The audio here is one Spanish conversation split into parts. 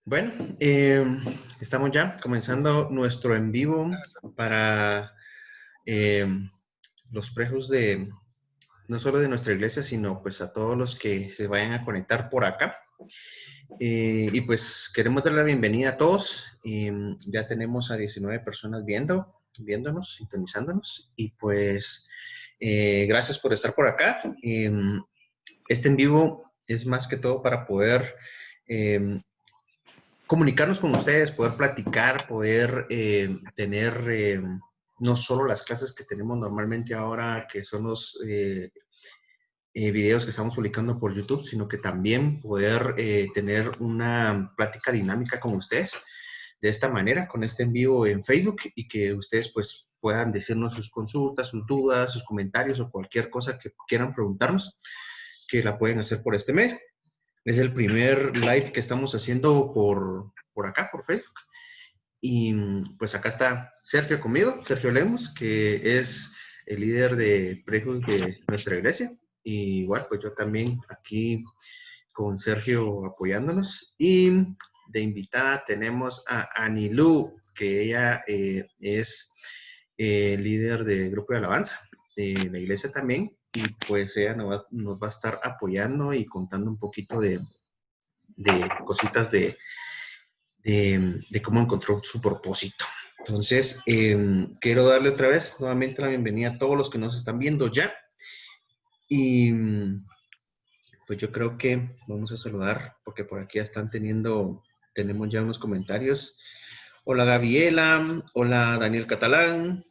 Bueno, estamos ya comenzando nuestro en vivo para eh, los prejos de no solo de nuestra iglesia, sino pues a todos los que se vayan a conectar por acá. Y pues queremos dar la bienvenida a todos. Ya tenemos a 19 personas viéndonos, sintonizándonos. Y pues gracias por estar por acá. Este en vivo es más que todo para poder comunicarnos con ustedes, poder platicar, poder tener no solo las clases que tenemos normalmente ahora, que son los videos que estamos publicando por YouTube, sino que también poder tener una plática dinámica con ustedes de esta manera, con este en vivo en Facebook, y que ustedes pues puedan decirnos sus consultas, sus dudas, sus comentarios o cualquier cosa que quieran preguntarnos, que la pueden hacer por este medio. Es el primer live que estamos haciendo por acá, por Facebook. Y pues acá está Sergio conmigo, Sergio Lemos, que es el líder de prejos de nuestra iglesia. Y igual, pues yo también aquí con Sergio apoyándonos. Y de invitada tenemos a Anilú, que ella es líder del grupo de alabanza de la iglesia también. Y pues ella nos va a estar apoyando y contando un poquito de cositas de cómo encontró su propósito. Entonces, quiero darle otra vez nuevamente la bienvenida a todos los que nos están viendo ya. Y pues yo creo que vamos a saludar, porque por aquí ya tenemos ya unos comentarios. Hola Gabriela, hola Daniel Catalán,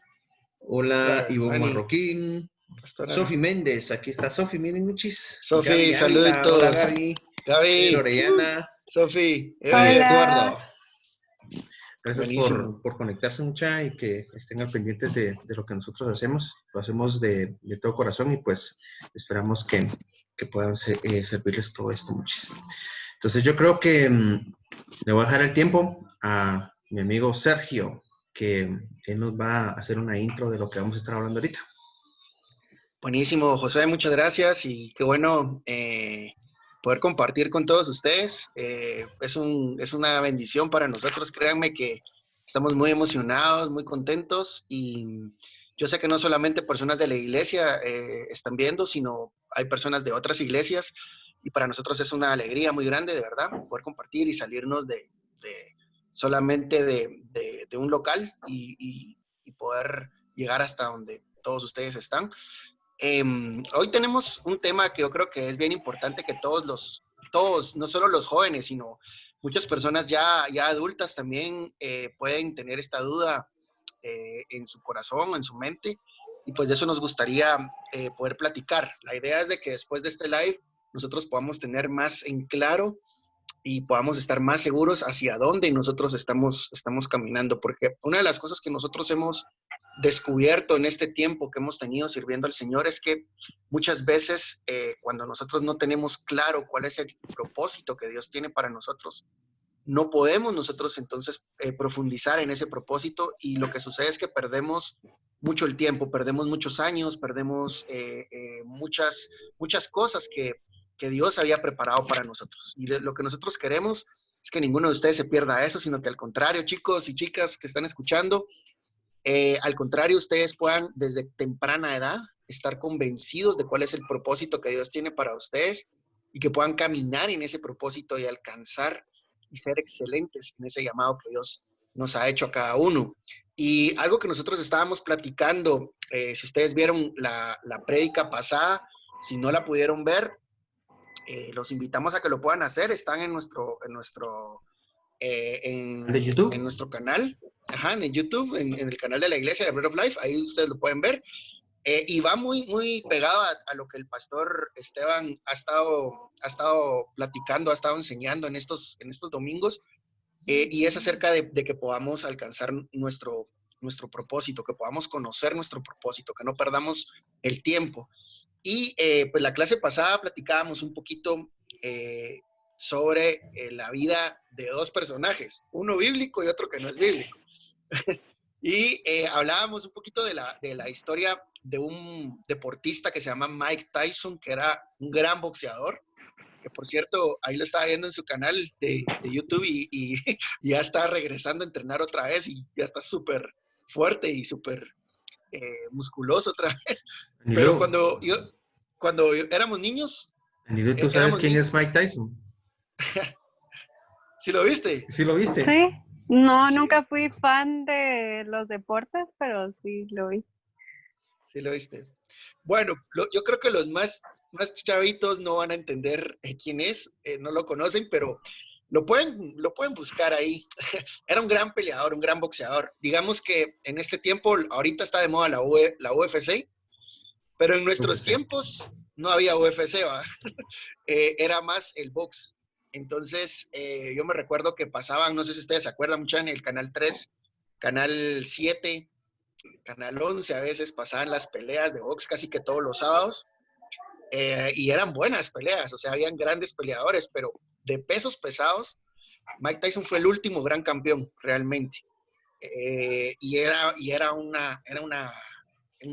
hola Hola, Ivonne Dani, Marroquín, pastora. Sofi Méndez, aquí está Sofi, miren muchis. Gaby Sofi, Ávila, hola saluditos. Gaby, Gaby, Lorellana, Sofi, Eduardo. Hola. Gracias buenísimo. por conectarse mucha y que estén al pendientes de lo que nosotros hacemos. Lo hacemos de todo corazón y pues esperamos que puedan servirles todo esto muchísimo. Entonces yo creo que le voy a dejar el tiempo a mi amigo Sergio, que él nos va a hacer una intro de lo que vamos a estar hablando ahorita. Buenísimo, José, muchas gracias y qué bueno poder compartir con todos ustedes. Es una bendición para nosotros, créanme que estamos muy emocionados, muy contentos y yo sé que no solamente personas de la iglesia están viendo, sino hay personas de otras iglesias y para nosotros es una alegría muy grande, de verdad, poder compartir y salirnos solamente de un local y poder llegar hasta donde todos ustedes están. Hoy tenemos un tema que yo creo que es bien importante que todos, no solo los jóvenes, sino muchas personas ya adultas también pueden tener esta duda en su corazón, en su mente, y pues de eso nos gustaría poder platicar. La idea es de que después de este live nosotros podamos tener más en claro y podamos estar más seguros hacia dónde nosotros estamos caminando, porque una de las cosas que nosotros hemos descubierto en este tiempo que hemos tenido sirviendo al Señor es que muchas veces cuando nosotros no tenemos claro cuál es el propósito que Dios tiene para nosotros, no podemos nosotros entonces profundizar en ese propósito y lo que sucede es que perdemos mucho el tiempo, perdemos muchos años, perdemos muchas cosas que Dios había preparado para nosotros. Y lo que nosotros queremos es que ninguno de ustedes se pierda eso, sino que al contrario, chicos y chicas que están escuchando, al contrario, ustedes puedan desde temprana edad estar convencidos de cuál es el propósito que Dios tiene para ustedes y que puedan caminar en ese propósito y alcanzar y ser excelentes en ese llamado que Dios nos ha hecho a cada uno. Y algo que nosotros estábamos platicando, si ustedes vieron la prédica pasada, si no la pudieron ver, los invitamos a que lo puedan hacer. Están en ¿De YouTube? en nuestro canal, en YouTube, en el canal de la iglesia de Bread of Life, ahí ustedes lo pueden ver. Y va muy pegado a lo que el pastor Esteban ha estado platicando, ha estado enseñando en estos domingos, y es acerca de que podamos alcanzar nuestro propósito, que podamos conocer nuestro propósito, que no perdamos el tiempo. Y pues la clase pasada platicábamos un poquito sobre la vida de dos personajes, uno bíblico y otro que no es bíblico. Y hablábamos un poquito de la historia de un deportista que se llama Mike Tyson, que era un gran boxeador, que por cierto, ahí lo estaba viendo en su canal de YouTube y ya está regresando a entrenar otra vez y ya está súper fuerte y súper musculoso otra vez. Pero Anilú, cuando éramos niños, Anilú, ¿tú sabes éramos quién niños, es Mike Tyson? ¿sí lo viste? ¿Sí lo viste? Sí, no, Sí, nunca fui fan de los deportes, pero sí lo vi. sí lo viste. Bueno, yo creo que los más chavitos no van a entender quién es, no lo conocen, pero lo pueden buscar ahí. Era un gran peleador, un gran boxeador. Digamos que en este tiempo, ahorita está de moda la UFC, pero en nuestros UFC. tiempos no había UFC, ¿va? Era más el box. Entonces, yo me recuerdo que pasaban, no sé si ustedes se acuerdan mucho, en el Canal 3, Canal 7, Canal 11, a veces pasaban las peleas de box casi que todos los sábados, y eran buenas peleas, o sea, habían grandes peleadores, pero de pesos pesados, Mike Tyson fue el último gran campeón, realmente. Y era un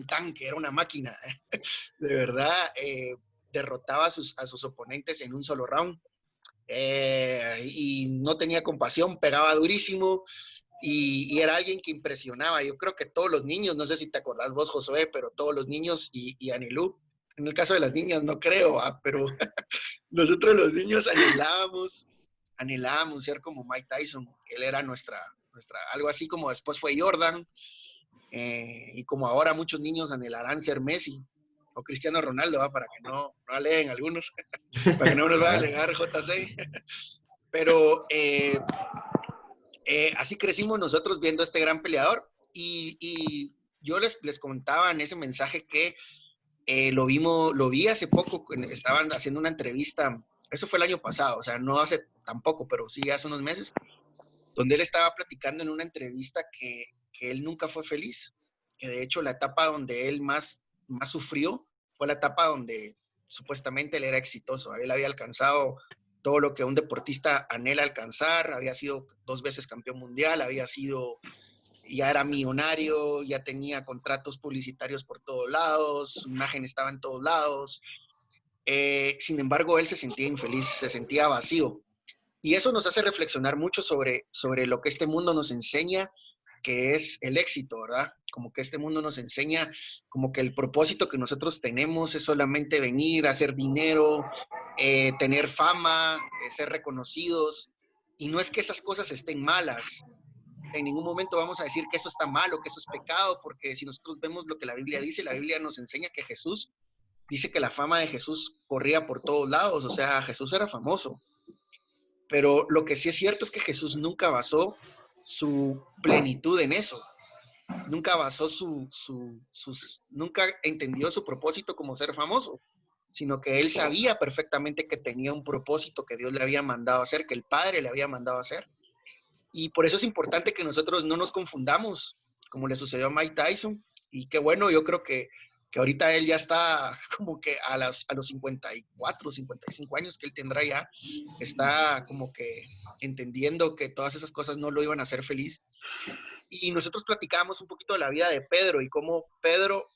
tanque, era una máquina. De verdad, derrotaba a sus oponentes en un solo round. Y no tenía compasión, pegaba durísimo y era alguien que impresionaba. Yo creo que todos los niños, no sé si te acordás vos, Josué, pero todos los niños y Anilú, en el caso de las niñas no creo, pero nosotros los niños anhelábamos ser como Mike Tyson. Él era algo así como después fue Jordan, y como ahora muchos niños anhelarán ser Messi o Cristiano Ronaldo, ¿va? Para que no aleguen algunos, para que no nos vaya a alegar JC. Pero así crecimos nosotros viendo a este gran peleador y yo les contaba en ese mensaje que lo vi hace poco, estaban haciendo una entrevista, eso fue el año pasado, o sea, no hace tampoco, pero sí hace unos meses, donde él estaba platicando en una entrevista que él nunca fue feliz, que de hecho la etapa donde él más sufrió fue la etapa donde supuestamente él era exitoso, él había alcanzado todo lo que un deportista anhela alcanzar, había sido 2 veces campeón mundial, ya era millonario, ya tenía contratos publicitarios por todos lados, su imagen estaba en todos lados. Sin embargo, él se sentía infeliz, se sentía vacío. Y eso nos hace reflexionar mucho sobre lo que este mundo nos enseña, que es el éxito, ¿verdad? Como que este mundo nos enseña como que el propósito que nosotros tenemos es solamente venir a hacer dinero, tener fama, ser reconocidos. Y no es que esas cosas estén malas. En ningún momento vamos a decir que eso está mal o que eso es pecado, porque si nosotros vemos lo que la Biblia dice, la Biblia nos enseña que Jesús, dice que la fama de Jesús corría por todos lados, o sea, Jesús era famoso. Pero lo que sí es cierto es que Jesús nunca basó su plenitud en eso. Nunca basó nunca entendió su propósito como ser famoso, sino que él sabía perfectamente que tenía un propósito que Dios le había mandado a hacer, que el Padre le había mandado a hacer. Y por eso es importante que nosotros no nos confundamos, como le sucedió a Mike Tyson. Y qué bueno, yo creo que ahorita él ya está como que a los 54, 55 años que él tendrá ya, está como que entendiendo que todas esas cosas no lo iban a hacer feliz. Y nosotros platicábamos un poquito de la vida de Pedro y cómo Pedro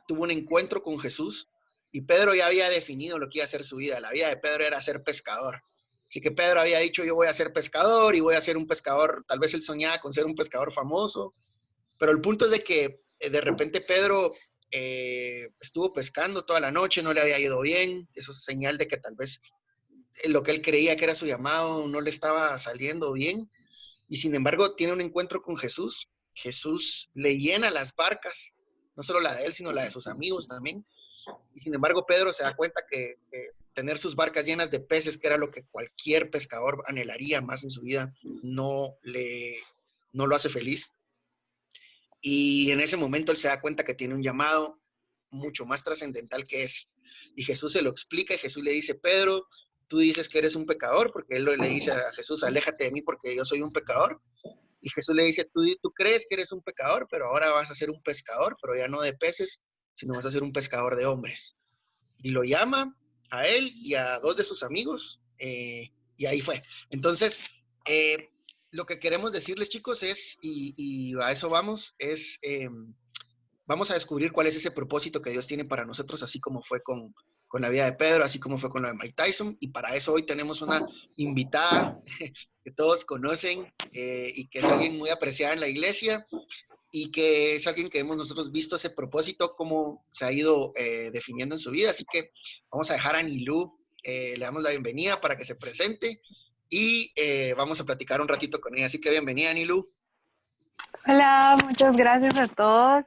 tuvo un encuentro con Jesús y Pedro ya había definido lo que iba a ser su vida. La vida de Pedro era ser pescador. Así que Pedro había dicho, yo voy a ser pescador y voy a ser un pescador, tal vez él soñaba con ser un pescador famoso, pero el punto es de que de repente Pedro estuvo pescando toda la noche, no le había ido bien, eso es señal de que tal vez lo que él creía que era su llamado no le estaba saliendo bien, y sin embargo tiene un encuentro con Jesús. Jesús le llena las barcas, no solo la de él, sino la de sus amigos también. Y sin embargo Pedro se da cuenta que tener sus barcas llenas de peces, que era lo que cualquier pescador anhelaría más en su vida, no lo hace feliz. Y en ese momento él se da cuenta que tiene un llamado mucho más trascendental que ese. Y Jesús se lo explica y Jesús le dice, Pedro, tú dices que eres un pecador, porque él le dice a Jesús, aléjate de mí porque yo soy un pecador. Y Jesús le dice, tú crees que eres un pecador, pero ahora vas a ser un pescador, pero ya no de peces, sino vas a ser un pescador de hombres. Y lo llama a él y a 2 de sus amigos, y ahí fue. Entonces, lo que queremos decirles, chicos, y a eso vamos, vamos a descubrir cuál es ese propósito que Dios tiene para nosotros, así como fue con la vida de Pedro, así como fue con lo de Mike Tyson. Y para eso hoy tenemos una invitada que todos conocen y que es alguien muy apreciada en la iglesia y que es alguien que hemos nosotros visto ese propósito, cómo se ha ido definiendo en su vida. Así que vamos a dejar a Nilú, le damos la bienvenida para que se presente y vamos a platicar un ratito con ella. Así que bienvenida, Nilú. Hola, muchas gracias a todos,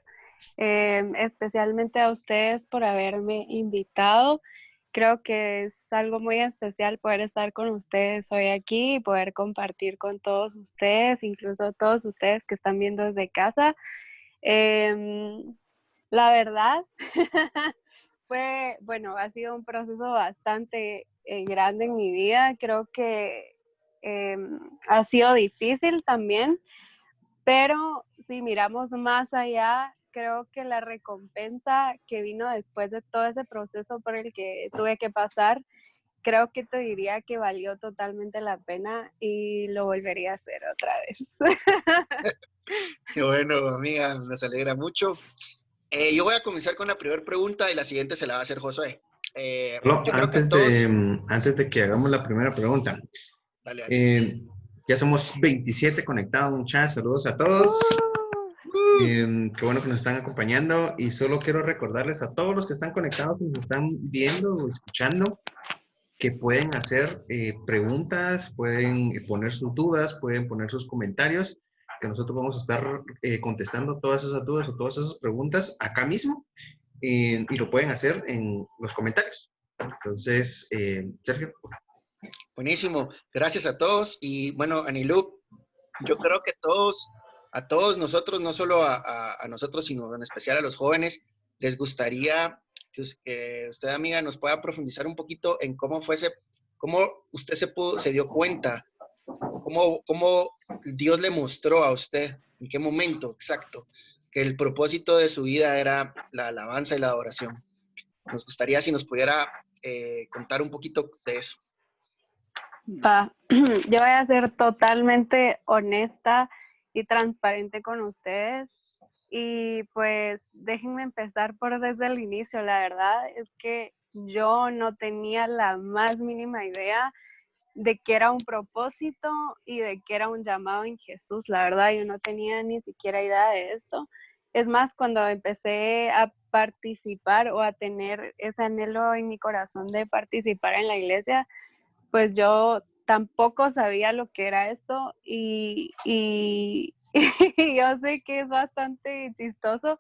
especialmente a ustedes por haberme invitado. Creo que es algo muy especial poder estar con ustedes hoy aquí y poder compartir con todos ustedes, incluso todos ustedes que están viendo desde casa. La verdad, ha sido un proceso bastante grande en mi vida. Creo que ha sido difícil también. Pero si miramos más allá, creo que la recompensa que vino después de todo ese proceso por el que tuve que pasar, creo que te diría que valió totalmente la pena y lo volvería a hacer otra vez. Qué bueno, amiga, nos alegra mucho. Yo voy a comenzar con la primera pregunta y la siguiente se la va a hacer Josué. Solo Yo creo que todos... antes de que hagamos la primera pregunta, Dale, dale. eh, ya somos 27 conectados, muchachos. Saludos a todos. Qué bueno que nos están acompañando y solo quiero recordarles a todos los que están conectados y nos están viendo o escuchando que pueden hacer preguntas, pueden poner sus dudas, pueden poner sus comentarios, que nosotros vamos a estar contestando todas esas dudas o todas esas preguntas acá mismo y lo pueden hacer en los comentarios. Entonces, Sergio. Buenísimo. Gracias a todos. Y bueno, Anilú, yo creo que a todos nosotros, no solo a nosotros, sino en especial a los jóvenes, les gustaría que usted, amiga, nos pueda profundizar un poquito en cómo cómo usted se dio cuenta, cómo Dios le mostró a usted, en qué momento exacto, que el propósito de su vida era la alabanza y la adoración. Nos gustaría si nos pudiera contar un poquito de eso. Yo voy a ser totalmente honesta y transparente con ustedes. Y pues déjenme empezar por desde el inicio. La verdad es que yo no tenía la más mínima idea de que era un propósito y de que era un llamado en Jesús. La verdad, yo no tenía ni siquiera idea de esto. Es más, cuando empecé a participar o a tener ese anhelo en mi corazón de participar en la iglesia, pues yo tampoco sabía lo que era esto y yo sé que es bastante chistoso,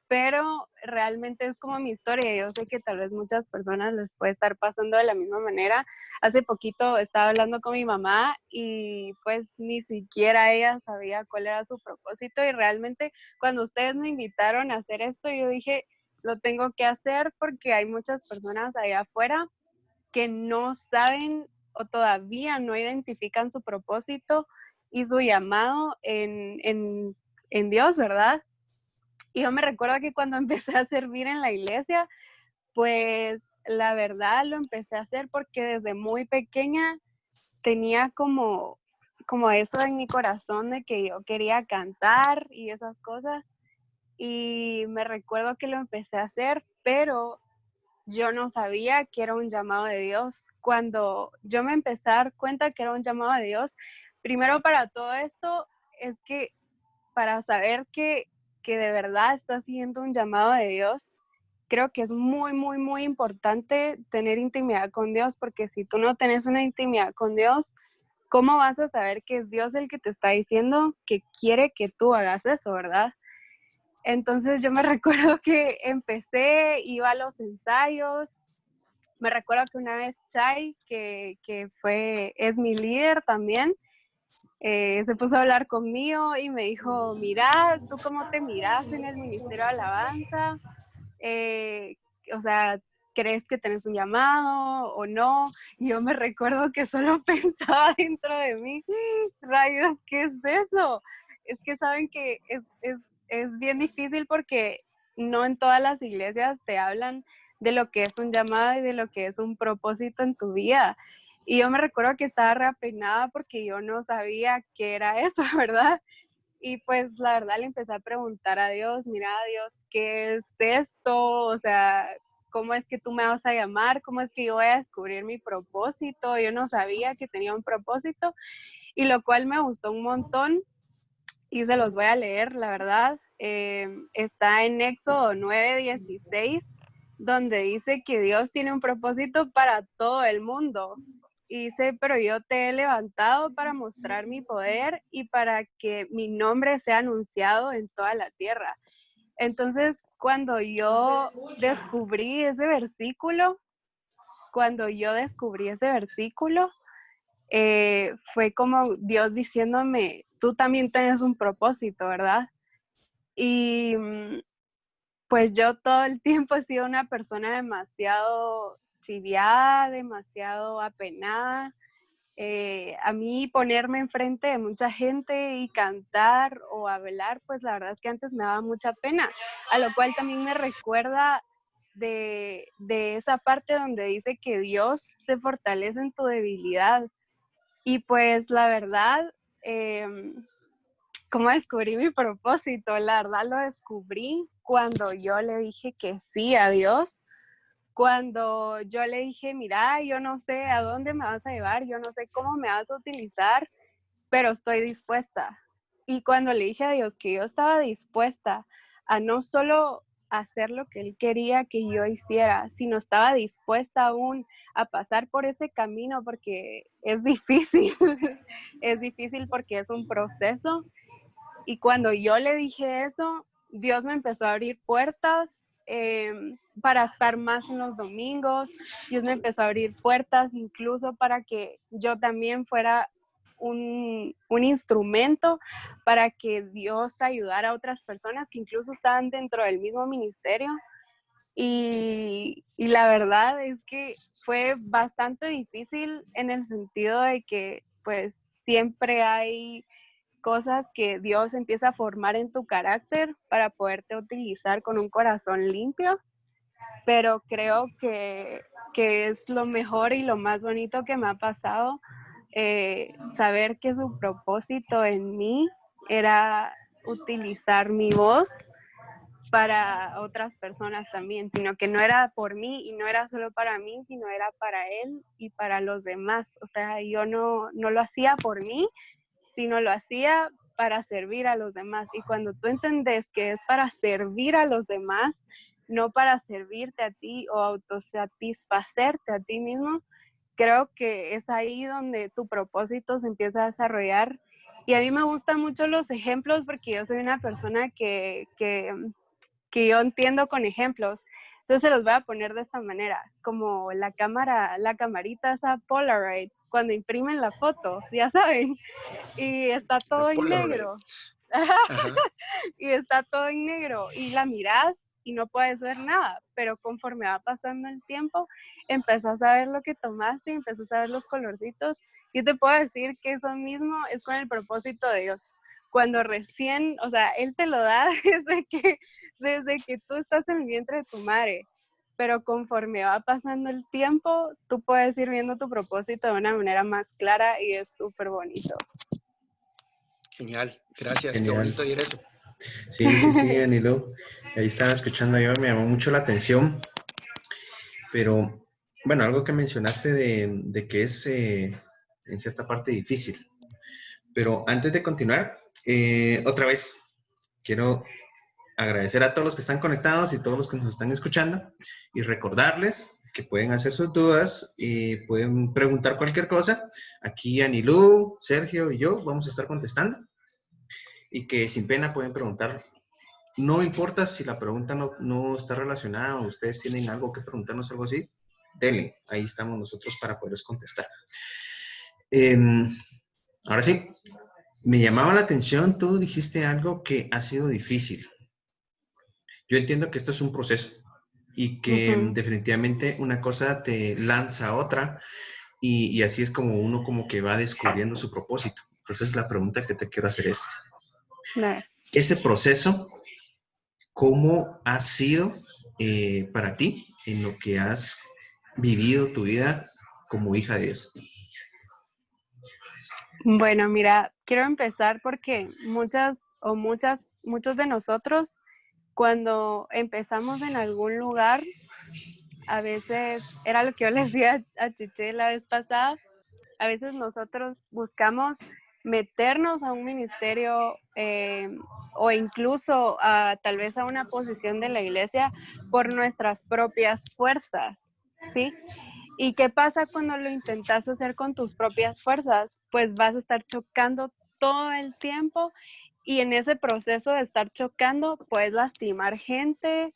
pero realmente es como mi historia. Yo sé que tal vez muchas personas les puede estar pasando de la misma manera. Hace poquito estaba hablando con mi mamá y pues ni siquiera ella sabía cuál era su propósito y realmente cuando ustedes me invitaron a hacer esto, yo dije, lo tengo que hacer porque hay muchas personas allá afuera que no saben o todavía no identifican su propósito y su llamado en Dios, ¿verdad? Y yo me recuerdo que cuando empecé a servir en la iglesia, pues la verdad lo empecé a hacer porque desde muy pequeña tenía como eso en mi corazón de que yo quería cantar y esas cosas. Y me recuerdo que lo empecé a hacer, pero yo no sabía que era un llamado de Dios. Cuando yo me empecé a dar cuenta que era un llamado de Dios, primero para todo esto es que para saber que de verdad está siendo un llamado de Dios, creo que es muy, muy, muy importante tener intimidad con Dios, porque si tú no tienes una intimidad con Dios, ¿cómo vas a saber que es Dios el que te está diciendo que quiere que tú hagas eso, verdad? Entonces yo me recuerdo que empecé, iba a los ensayos, me recuerdo que una vez Chai, es mi líder también, se puso a hablar conmigo y me dijo, mira, ¿tú cómo te miras en el Ministerio de Alabanza? Eh, o sea, ¿crees que tenés un llamado o no? Y yo me recuerdo que solo pensaba dentro de mí, rayos, ¿qué es eso? Es que saben que es bien difícil porque no en todas las iglesias te hablan de lo que es un llamado y de lo que es un propósito en tu vida. Y yo me recuerdo que estaba reapenada porque yo no sabía qué era eso, ¿verdad? Y pues la verdad le empecé a preguntar a Dios, mira Dios, ¿qué es esto? O sea, ¿cómo es que tú me vas a llamar? ¿Cómo es que yo voy a descubrir mi propósito? Yo no sabía que tenía un propósito, y lo cual me gustó un montón y se los voy a leer, la verdad. Está en Éxodo 9:16, donde dice que Dios tiene un propósito para todo el mundo. Y dice, pero yo te he levantado para mostrar mi poder y para que mi nombre sea anunciado en toda la tierra. Entonces, cuando yo descubrí ese versículo, fue como Dios diciéndome, tú también tienes un propósito, ¿verdad? Y pues yo todo el tiempo he sido una persona demasiado chiviada, demasiado apenada. A mí ponerme enfrente de mucha gente y cantar o hablar, pues la verdad es que antes me daba mucha pena, a lo cual también me recuerda de esa parte donde dice que Dios se fortalece en tu debilidad. Y pues la verdad, ¿cómo descubrí mi propósito? La verdad lo descubrí cuando yo le dije que sí a Dios, cuando yo le dije, mira, yo no sé a dónde me vas a llevar, yo no sé cómo me vas a utilizar, pero estoy dispuesta. Y cuando le dije a Dios que yo estaba dispuesta a no solo hacer lo que Él quería que yo hiciera, sino estaba dispuesta aún a pasar por ese camino, porque es difícil, es difícil porque es un proceso. Y cuando yo le dije eso, Dios me empezó a abrir puertas para estar más en los domingos. Dios me empezó a abrir puertas incluso para que yo también fuera un instrumento para que Dios ayudara a otras personas que incluso estaban dentro del mismo ministerio. Y la verdad es que fue bastante difícil en el sentido de que pues siempre hay cosas que Dios empieza a formar en tu carácter para poderte utilizar con un corazón limpio, pero creo que es lo mejor y lo más bonito que me ha pasado, saber que su propósito en mí era utilizar mi voz para otras personas también, sino que no era por mí y no era solo para mí, sino era para él y para los demás. O sea, yo no lo hacía por mí, sino lo hacía para servir a los demás. Y cuando tú entendés que es para servir a los demás, no para servirte a ti o autosatisfacerte a ti mismo, creo que es ahí donde tu propósito se empieza a desarrollar. Y a mí me gustan mucho los ejemplos porque yo soy una persona que yo entiendo con ejemplos. Entonces se los voy a poner de esta manera, como la camarita esa Polaroid, cuando imprimen la foto, ya saben, y está La todo en Polaroid. negro. Ajá. Y está todo en negro y la mirás y no puedes ver nada, pero conforme va pasando el tiempo, empezás a ver lo que tomaste y empezás a ver los colorcitos. Yo te puedo decir que eso mismo es con el propósito de Dios. Cuando recién, o sea, Él te lo da desde que tú estás en el vientre de tu madre, pero conforme va pasando el tiempo, tú puedes ir viendo tu propósito de una manera más clara y es súper bonito. Genial, gracias, qué Genial. bonito oír eso. Sí, Anilo. Ahí estaba escuchando yo, me llamó mucho la atención. Pero, bueno, algo que mencionaste de que es en cierta parte difícil. Pero antes de continuar, otra vez, quiero agradecer a todos los que están conectados y todos los que nos están escuchando y recordarles que pueden hacer sus dudas y pueden preguntar cualquier cosa. Aquí Anilú, Sergio y yo vamos a estar contestando y que sin pena pueden preguntar. No importa si la pregunta no está relacionada o ustedes tienen algo que preguntarnos, algo así, denle, ahí estamos nosotros para poderles contestar. Ahora sí, me llamaba la atención, tú dijiste algo que ha sido difícil. Yo entiendo que esto es un proceso y que definitivamente una cosa te lanza a otra y así es como uno como que va descubriendo su propósito. Entonces la pregunta que te quiero hacer es, ese proceso, ¿cómo ha sido para ti en lo que has vivido tu vida como hija de Dios? Bueno, mira, quiero empezar porque muchos de nosotros, cuando empezamos en algún lugar, a veces, era lo que yo le decía a Chiche la vez pasada, a veces nosotros buscamos meternos a un ministerio o incluso tal vez a una posición de la iglesia por nuestras propias fuerzas, ¿sí? ¿Y qué pasa cuando lo intentas hacer con tus propias fuerzas? Pues vas a estar chocando todo el tiempo y en ese proceso de estar chocando puedes lastimar gente,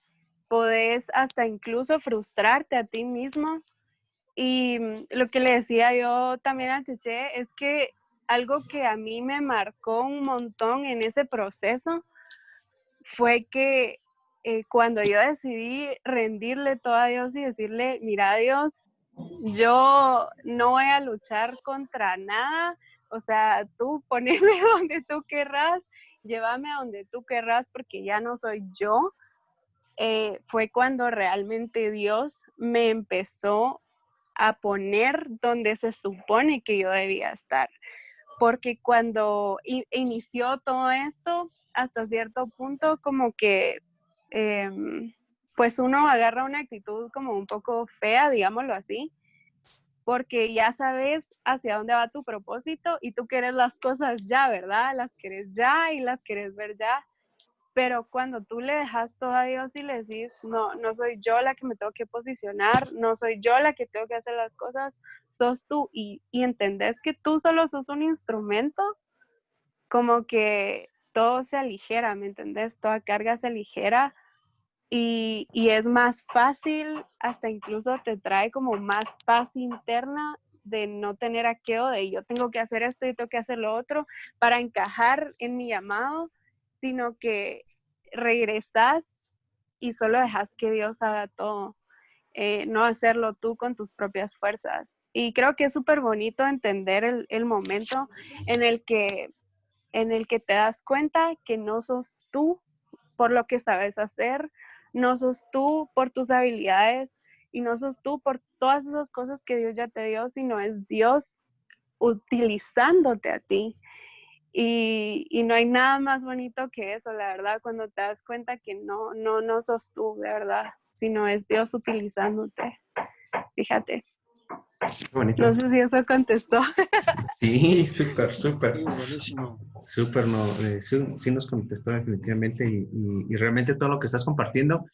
puedes hasta incluso frustrarte a ti mismo. Y lo que le decía yo también a Cheche es que algo que a mí me marcó un montón en ese proceso fue que cuando yo decidí rendirle todo a Dios y decirle, mira Dios, yo no voy a luchar contra nada, o sea, tú poneme donde tú querrás, llévame a donde tú querrás porque ya no soy yo, fue cuando realmente Dios me empezó a poner donde se supone que yo debía estar. Porque cuando inició todo esto, hasta cierto punto como que pues uno agarra una actitud como un poco fea, digámoslo así, porque ya sabes hacia dónde va tu propósito y tú quieres las cosas ya, ¿verdad? Las quieres ya y las quieres ver ya. Pero cuando tú le dejas todo a Dios y le decís, no, no soy yo la que me tengo que posicionar, no soy yo la que tengo que hacer las cosas, sos tú y entendés que tú solo sos un instrumento, como que todo se aligera, ¿me entendés? Toda carga se aligera y es más fácil, hasta incluso te trae como más paz interna de no tener aquello de yo tengo que hacer esto y tengo que hacer lo otro para encajar en mi llamado, sino que regresas y solo dejas que Dios haga todo, no hacerlo tú con tus propias fuerzas. Y creo que es súper bonito entender el momento en en el que te das cuenta que no sos tú por lo que sabes hacer, no sos tú por tus habilidades y no sos tú por todas esas cosas que Dios ya te dio, sino es Dios utilizándote a ti. Y no hay nada más bonito que eso, la verdad, cuando te das cuenta que no sos tú, de verdad, sino es Dios utilizándote. Fíjate. Qué bonito. No sé si eso contestó. Sí, súper, súper. Sí, buenísimo. Súper, no, sí, sí nos contestó definitivamente y realmente todo lo que estás compartiendo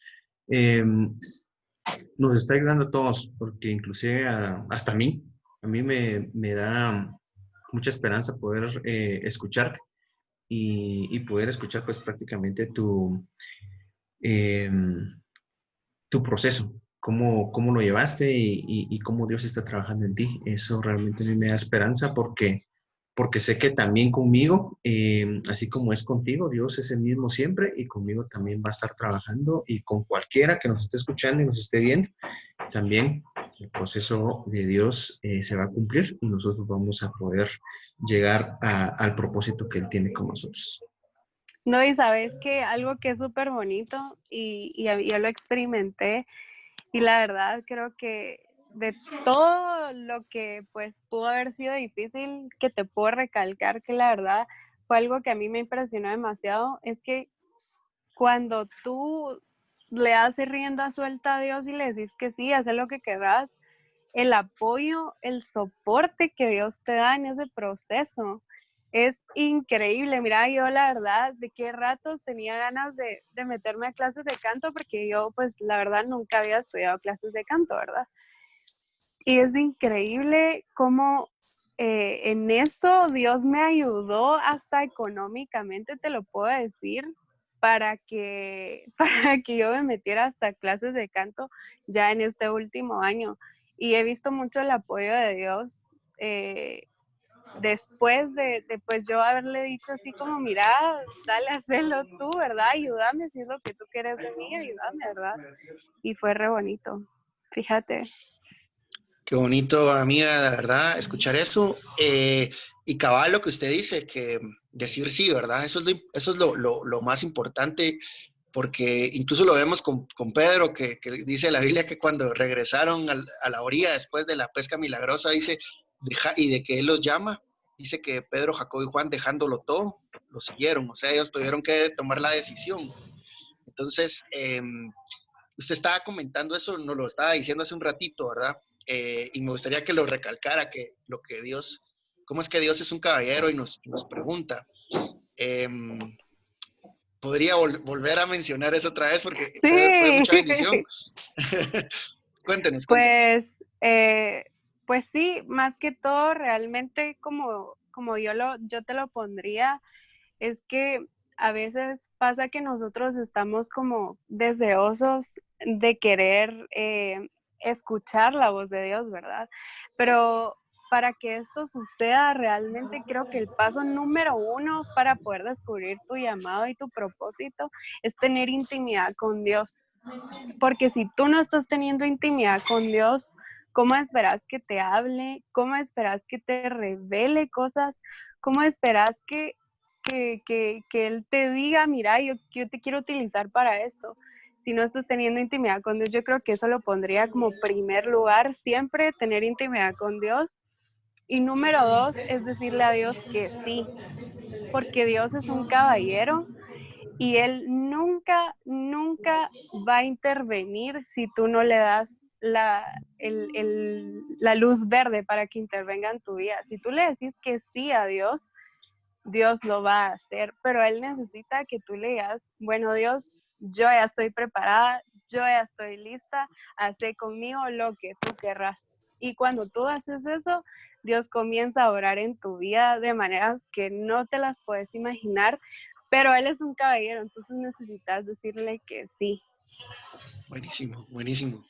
eh, nos está ayudando a todos, porque inclusive hasta a mí me da mucha esperanza poder escucharte y poder escuchar pues prácticamente eh, tu proceso, cómo lo llevaste y cómo Dios está trabajando en ti. Eso realmente a mí me da esperanza porque sé que también conmigo, así como es contigo, Dios es el mismo siempre y conmigo también va a estar trabajando y con cualquiera que nos esté escuchando y nos esté viendo, también el proceso de Dios se va a cumplir y nosotros vamos a poder llegar al propósito que Él tiene con nosotros. No, y sabes que algo que es súper bonito yo lo experimenté y la verdad creo que de todo lo que pues pudo haber sido difícil, que te puedo recalcar que la verdad fue algo que a mí me impresionó demasiado, es que cuando tú le das rienda suelta a Dios y le decís que sí, haz lo que querrás, el apoyo, el soporte que Dios te da en ese proceso es increíble. Mira, yo la verdad, de qué ratos tenía ganas de meterme a clases de canto, porque yo pues la verdad nunca había estudiado clases de canto, ¿verdad? Y es increíble cómo en eso Dios me ayudó hasta económicamente, te lo puedo decir, para que yo me metiera hasta clases de canto ya en este último año. Y he visto mucho el apoyo de Dios después pues yo haberle dicho así como, mira, dale, hazlo tú, ¿verdad? Ayúdame si es lo que tú quieres de mí, ayúdame, ¿verdad? Y fue re bonito, fíjate. Qué bonito, amiga, la verdad, escuchar eso. Y cabal lo que usted dice, que decir sí, ¿verdad? Eso es lo más importante, porque incluso lo vemos con Pedro, que dice la Biblia que cuando regresaron a la orilla después de la pesca milagrosa, dice, y de que Él los llama, dice que Pedro, Jacob y Juan, dejándolo todo, lo siguieron. O sea, ellos tuvieron que tomar la decisión. Entonces, usted estaba comentando eso, nos lo estaba diciendo hace un ratito, ¿verdad? Y me gustaría que lo recalcara, que lo que Dios, cómo es que Dios es un caballero y nos pregunta. Podría volver a mencionar eso otra vez porque fue de Sí, mucha bendición. Cuéntenos. pues, pues sí, más que todo, realmente como yo te lo pondría, es que a veces pasa que nosotros estamos como deseosos de querer escuchar la voz de Dios, ¿verdad? Pero para que esto suceda realmente, creo que el paso número uno para poder descubrir tu llamado y tu propósito es tener intimidad con Dios. Porque si tú no estás teniendo intimidad con Dios, ¿cómo esperas que te hable? ¿Cómo esperas que te revele cosas? ¿Cómo esperas que Él te diga, mira, yo te quiero utilizar para esto? Si no estás teniendo intimidad con Dios, yo creo que eso lo pondría como primer lugar, siempre tener intimidad con Dios. Y número dos es decirle a Dios que sí, porque Dios es un caballero y Él nunca va a intervenir si tú no le das la luz verde para que intervenga en tu vida. Si tú le decís que sí a Dios, Dios lo va a hacer, pero Él necesita que tú le digas, bueno, Dios, yo ya estoy preparada, yo ya estoy lista, haz conmigo lo que tú querrás. Y cuando tú haces eso, Dios comienza a orar en tu vida de maneras que no te las puedes imaginar, pero Él es un caballero, entonces necesitas decirle que sí. Buenísimo, buenísimo.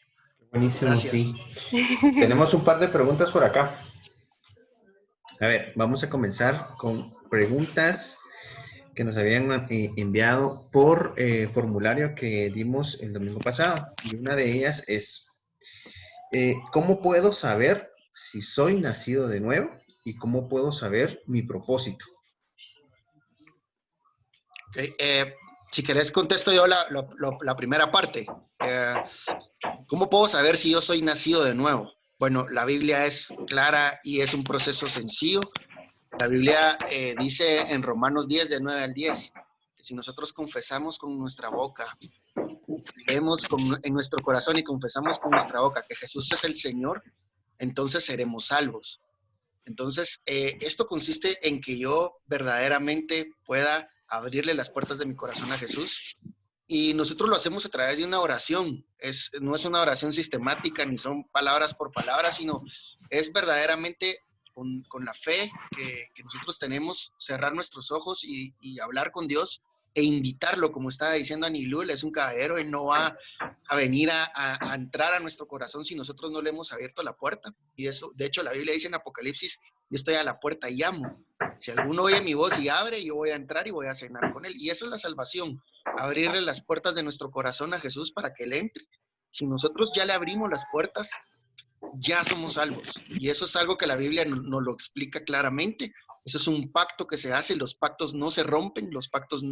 Buenísimo, Gracias. sí. Tenemos un par de preguntas por acá. A ver, vamos a comenzar con preguntas que nos habían enviado por formulario que dimos el domingo pasado. Y una de ellas es, ¿cómo puedo saber si soy nacido de nuevo? ¿Y cómo puedo saber mi propósito? Okay. Si querés contesto yo la primera parte. ¿Cómo puedo saber si yo soy nacido de nuevo? Bueno, la Biblia es clara y es un proceso sencillo. La Biblia dice en Romanos 10, de 9 al 10, que si nosotros confesamos con nuestra boca, creemos en nuestro corazón y confesamos con nuestra boca que Jesús es el Señor, entonces seremos salvos. Entonces, esto consiste en que yo verdaderamente pueda abrirle las puertas de mi corazón a Jesús. Y nosotros lo hacemos a través de una oración. No es una oración sistemática, ni son palabras por palabras, sino es verdaderamente con la fe que nosotros tenemos, cerrar nuestros ojos y hablar con Dios e invitarlo, como estaba diciendo Anilú, él es un caballero, él no va a venir a entrar a nuestro corazón si nosotros no le hemos abierto la puerta. Y eso, de hecho, la Biblia dice en Apocalipsis, yo estoy a la puerta y llamo. Si alguno oye mi voz y abre, yo voy a entrar y voy a cenar con él. Y eso es la salvación, abrirle las puertas de nuestro corazón a Jesús para que él entre. Si nosotros ya le abrimos las puertas, ya somos salvos. Y eso es algo que la Biblia nos lo explica claramente. Eso es un pacto que se hace, los pactos no se rompen, los pactos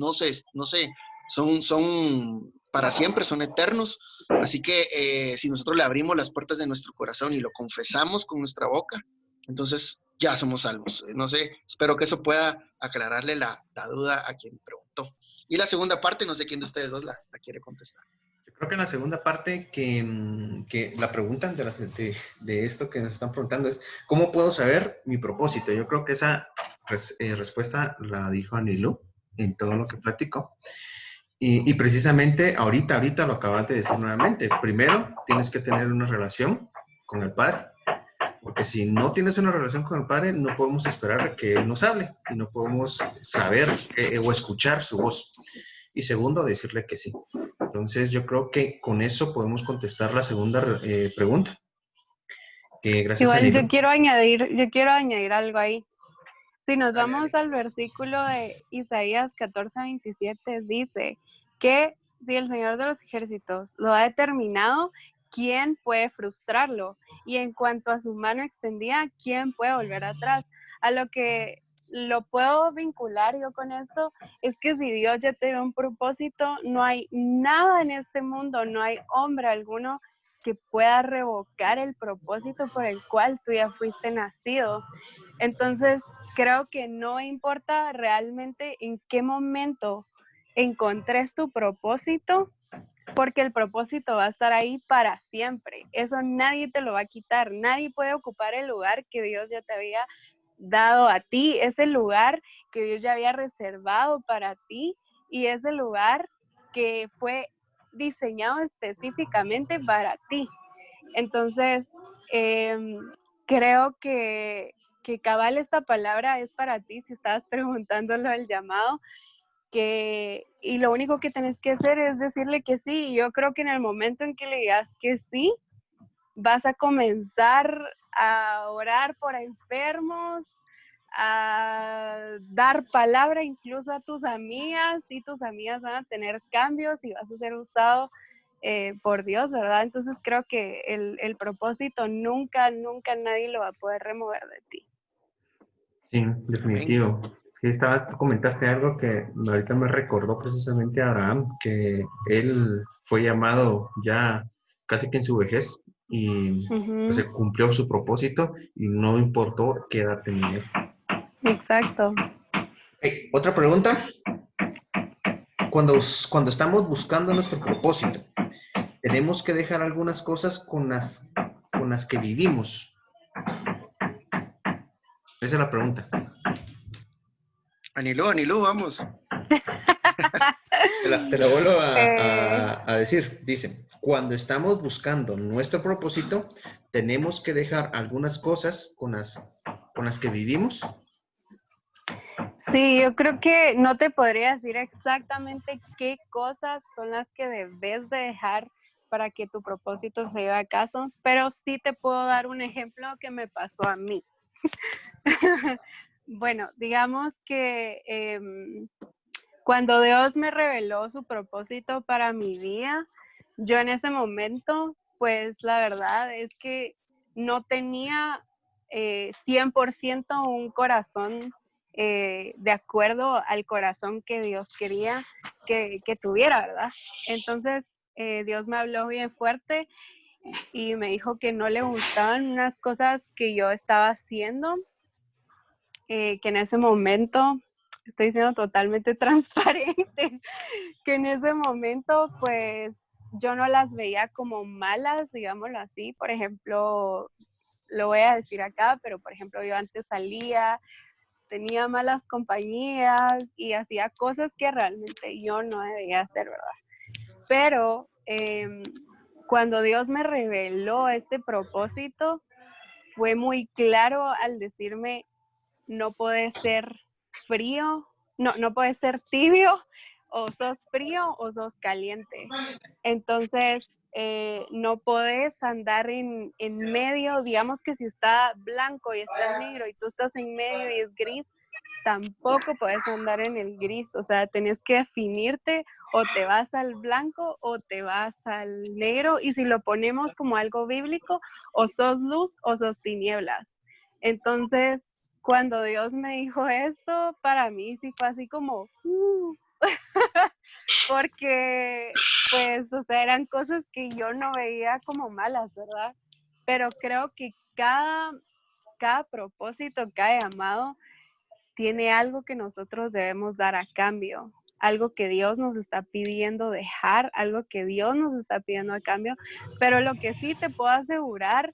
son para siempre, son eternos. Así que si nosotros le abrimos las puertas de nuestro corazón y lo confesamos con nuestra boca, entonces ya somos salvos. No sé, espero que eso pueda aclararle la duda a quien preguntó. Y la segunda parte, no sé quién de ustedes dos la quiere contestar. Yo creo que en la segunda parte que la pregunta de esto que nos están preguntando es, ¿cómo puedo saber mi propósito? Yo creo que esa respuesta la dijo Anilú en todo lo que platicó. Y precisamente ahorita lo acabas de decir nuevamente. Primero, tienes que tener una relación con el Padre, porque si no tienes una relación con el Padre, no podemos esperar a que Él nos hable y no podemos saber o escuchar su voz. Y segundo, decirle que sí. Entonces, yo creo que con eso podemos contestar la segunda pregunta. Gracias a Igual Nilo. yo quiero añadir algo ahí. Si nos Dale, vamos dale. al versículo de Isaías 14:27, dice que si el Señor de los ejércitos lo ha determinado, ¿quién puede frustrarlo? Y en cuanto a su mano extendida, ¿quién puede volver atrás? A lo que lo puedo vincular yo con esto es que si Dios ya te dio un propósito, no hay nada en este mundo, no hay hombre alguno que pueda revocar el propósito por el cual tú ya fuiste nacido. Entonces, creo que no importa realmente en qué momento encontres tu propósito, porque el propósito va a estar ahí para siempre. Eso nadie te lo va a quitar, nadie puede ocupar el lugar que Dios ya te había dado a ti, ese lugar que Dios ya había reservado para ti y ese lugar que fue diseñado específicamente para ti. Entonces, creo que cabal esta palabra es para ti si estabas preguntándolo el llamado, y lo único que tenés que hacer es decirle que sí. Yo creo que en el momento en que le digas que sí, vas a comenzar a orar por enfermos, a dar palabra incluso a tus amigas, y tus amigas van a tener cambios y vas a ser usado por Dios, ¿verdad? Entonces creo que el propósito nunca nadie lo va a poder remover de ti. Sí, Amén. definitivo. Sí, tú comentaste algo que ahorita me recordó precisamente a Abraham, que él fue llamado ya casi que en su vejez y pues, se cumplió su propósito y no importó qué edad tenía. Exacto. Hey, otra pregunta. Cuando estamos buscando nuestro propósito, tenemos que dejar algunas cosas con las que vivimos. Esa es la pregunta. Anilú, vamos. Te la vuelvo a decir. Dice, cuando estamos buscando nuestro propósito, tenemos que dejar algunas cosas con las que vivimos. Sí, yo creo que no te podría decir exactamente qué cosas son las que debes de dejar para que tu propósito se lleve a cabo, pero sí te puedo dar un ejemplo que me pasó a mí. Bueno, digamos que cuando Dios me reveló su propósito para mi vida, yo en ese momento, pues la verdad es que no tenía 100% un corazón de acuerdo al corazón que Dios quería que tuviera, ¿verdad? Entonces, Dios me habló bien fuerte y me dijo que no le gustaban unas cosas que yo estaba haciendo, que en ese momento, estoy siendo totalmente transparente, que en ese momento pues yo no las veía como malas, digámoslo así. Por ejemplo, lo voy a decir acá, pero por ejemplo yo antes salía, tenía malas compañías y hacía cosas que realmente yo no debía hacer, ¿verdad? Pero cuando Dios me reveló este propósito, fue muy claro al decirme, no puedes ser frío, no puedes ser tibio, o sos frío o sos caliente. Entonces, no podés andar en medio, digamos que si está blanco y está negro y tú estás en medio y es gris, tampoco puedes andar en el gris. O sea, tenés que definirte, o te vas al blanco o te vas al negro, y si lo ponemos como algo bíblico, o sos luz o sos tinieblas. Entonces, cuando Dios me dijo esto, para mí sí fue así como, porque, pues, o sea, eran cosas que yo no veía como malas, ¿verdad? Pero creo que cada propósito, cada llamado, tiene algo que nosotros debemos dar a cambio, algo que Dios nos está pidiendo dejar, algo que Dios nos está pidiendo a cambio, pero lo que sí te puedo asegurar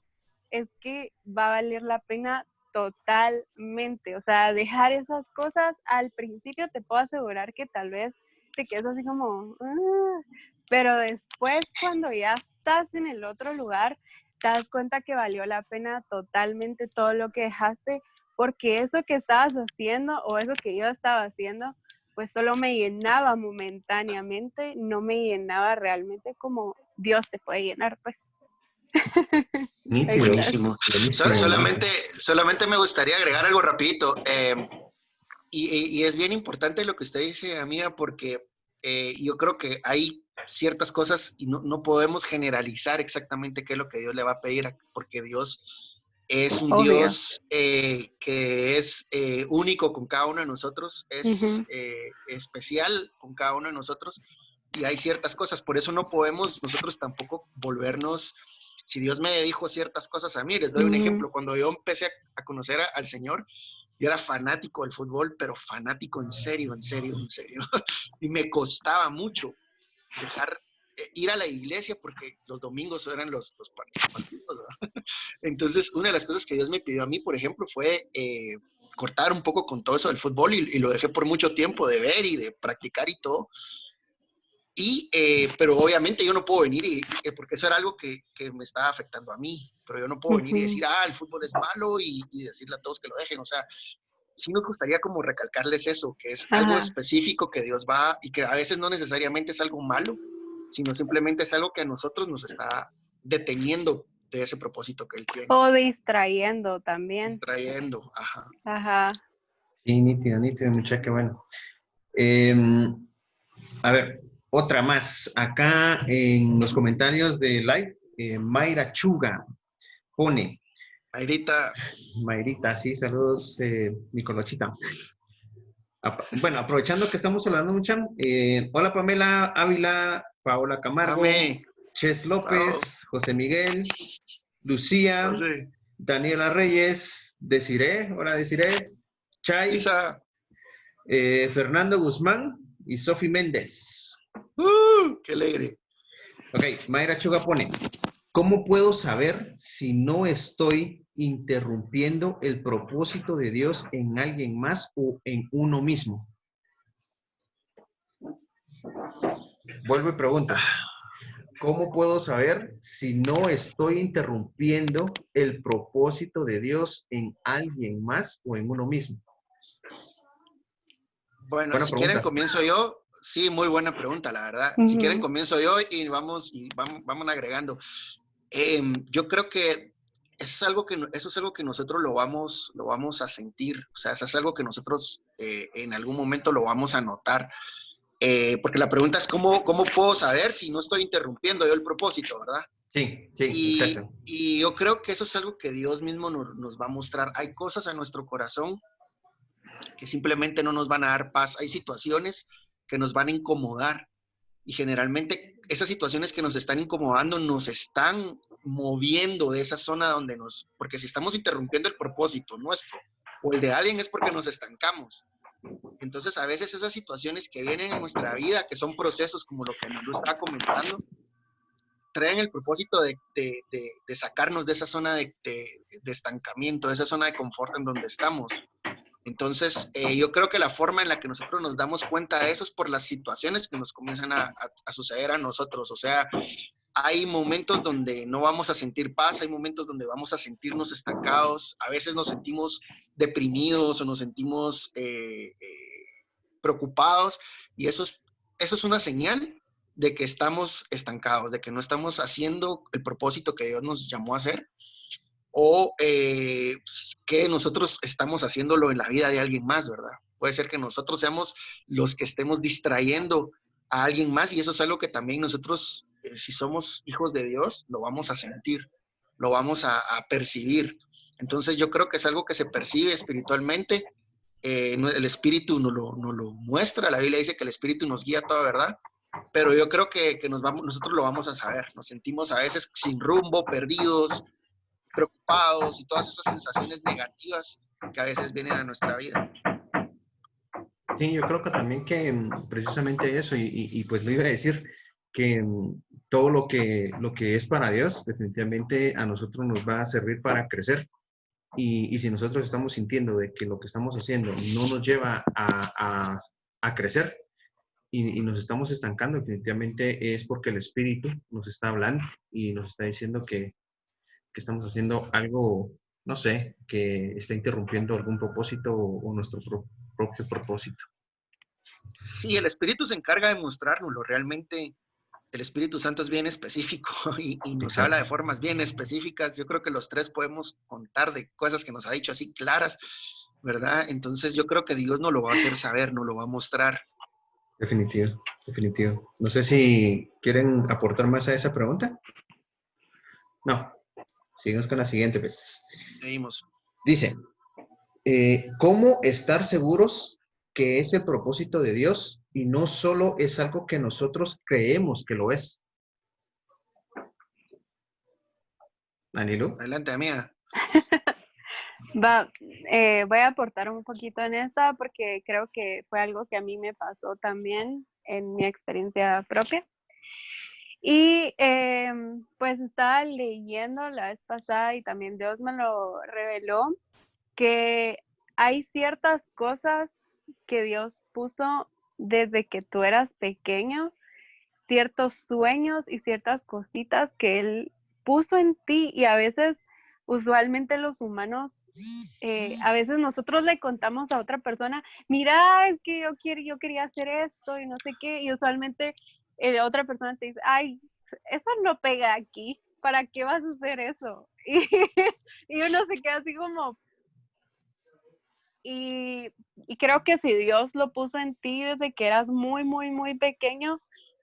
es que va a valer la pena totalmente. O sea, dejar esas cosas al principio te puedo asegurar que tal vez te quedes así como, pero después, cuando ya estás en el otro lugar, te das cuenta que valió la pena totalmente todo lo que dejaste, porque eso que estabas haciendo, o eso que yo estaba haciendo, pues solo me llenaba momentáneamente, no me llenaba realmente como Dios te puede llenar, pues. Nítido. Buenísimo. Solamente me gustaría agregar algo rapidito. Y es bien importante lo que usted dice, amiga, porque yo creo que hay ciertas cosas y no podemos generalizar exactamente qué es lo que Dios le va a pedir, porque Dios es un Obvio. Dios que es único con cada uno de nosotros, es especial con cada uno de nosotros, y hay ciertas cosas, por eso no podemos nosotros tampoco volvernos, si Dios me dijo ciertas cosas a mí, les doy un ejemplo, cuando yo empecé a conocer al Señor, yo era fanático del fútbol, pero fanático en serio, y me costaba mucho dejar ir a la iglesia porque los domingos eran los partidos, ¿verdad? Entonces, una de las cosas que Dios me pidió a mí, por ejemplo, fue cortar un poco con todo eso del fútbol y lo dejé por mucho tiempo de ver y de practicar y todo. Pero obviamente yo no puedo venir, porque eso era algo que me estaba afectando a mí, pero yo no puedo venir y decir, el fútbol es malo y decirle a todos que lo dejen. O sea, sí nos gustaría como recalcarles eso, que es algo específico que Dios va y que a veces no necesariamente es algo malo, sino simplemente es algo que a nosotros nos está deteniendo de ese propósito que Él tiene. O distrayendo también. Distrayendo, ajá. Ajá. Sí, nítido, muchacha, qué bueno. A ver, otra más. Acá en los comentarios de live, Mayra Chuga pone. Mayrita, sí, saludos, mi colochita. Bueno, aprovechando que estamos hablando mucho, hola Pamela Ávila, Paola Camargo, Ches López, José Miguel, Lucía, Daniela Reyes, Desiree, hola Desiree, Chay, Fernando Guzmán y Sofi Méndez. ¡Qué alegre! Ok, Mayra Chuga pone, ¿cómo puedo saber si no estoy interrumpiendo el propósito de Dios en alguien más o en uno mismo? Vuelvo y pregunto, ¿cómo puedo saber si no estoy interrumpiendo el propósito de Dios en alguien más o en uno mismo? Bueno, buena si pregunta. Quieren comienzo yo. Sí, muy buena pregunta, la verdad. Si quieren comienzo yo y vamos agregando. Yo creo que eso es algo que nosotros lo vamos a sentir. O sea, eso es algo que nosotros en algún momento lo vamos a notar. Porque la pregunta es ¿cómo puedo saber si no estoy interrumpiendo yo el propósito, verdad? Sí, exacto. Y yo creo que eso es algo que Dios mismo nos va a mostrar. Hay cosas en nuestro corazón que simplemente no nos van a dar paz. Hay situaciones que nos van a incomodar y generalmente esas situaciones que nos están incomodando nos están moviendo de esa zona donde porque si estamos interrumpiendo el propósito nuestro o el de alguien es porque nos estancamos. Entonces a veces esas situaciones que vienen en nuestra vida, que son procesos como lo que Anilú estaba comentando, traen el propósito de sacarnos de esa zona de estancamiento, de esa zona de confort en donde estamos. Entonces, yo creo que la forma en la que nosotros nos damos cuenta de eso es por las situaciones que nos comienzan a suceder a nosotros. O sea, hay momentos donde no vamos a sentir paz, hay momentos donde vamos a sentirnos estancados, a veces nos sentimos deprimidos o nos sentimos preocupados y eso es una señal de que estamos estancados, de que no estamos haciendo el propósito que Dios nos llamó a hacer o que nosotros estamos haciéndolo en la vida de alguien más, ¿verdad? Puede ser que nosotros seamos los que estemos distrayendo a alguien más y eso es algo que también nosotros, si somos hijos de Dios, lo vamos a sentir, lo vamos a percibir. Entonces yo creo que es algo que se percibe espiritualmente. El Espíritu nos lo muestra, la Biblia dice que el Espíritu nos guía a toda verdad, pero yo creo que nosotros lo vamos a saber. Nos sentimos a veces sin rumbo, perdidos, preocupados y todas esas sensaciones negativas que a veces vienen a nuestra vida. Sí, yo creo que también que precisamente eso, y pues lo iba a decir, que todo lo que es para Dios, definitivamente a nosotros nos va a servir para crecer. Y si nosotros estamos sintiendo de que lo que estamos haciendo no nos lleva a crecer y nos estamos estancando, definitivamente es porque el Espíritu nos está hablando y nos está diciendo que estamos haciendo algo, no sé, que está interrumpiendo algún propósito o nuestro propio propósito. Sí, el Espíritu se encarga de mostrárnoslo. Realmente el Espíritu Santo es bien específico y nos habla de formas bien específicas. Yo creo que los tres podemos contar de cosas que nos ha dicho así claras, ¿verdad? Entonces yo creo que Dios nos lo va a hacer saber, nos lo va a mostrar. Definitivo, definitivo. No sé si quieren aportar más a esa pregunta. No. Seguimos con la siguiente, pues. Seguimos. Dice, ¿cómo estar seguros que es el propósito de Dios y no solo es algo que nosotros creemos que lo es? Anilú. Adelante, amiga. Voy a aportar un poquito en esta porque creo que fue algo que a mí me pasó también en mi experiencia propia. Y pues estaba leyendo la vez pasada y también Dios me lo reveló, que hay ciertas cosas que Dios puso desde que tú eras pequeño, ciertos sueños y ciertas cositas que Él puso en ti y a veces, usualmente los humanos, a veces nosotros le contamos a otra persona, mira, es que yo quería hacer esto y no sé qué, y usualmente otra persona te dice, ay, eso no pega aquí, ¿para qué vas a hacer eso? Y uno se queda así como, y, y creo que si Dios lo puso en ti desde que eras muy, muy, muy pequeño,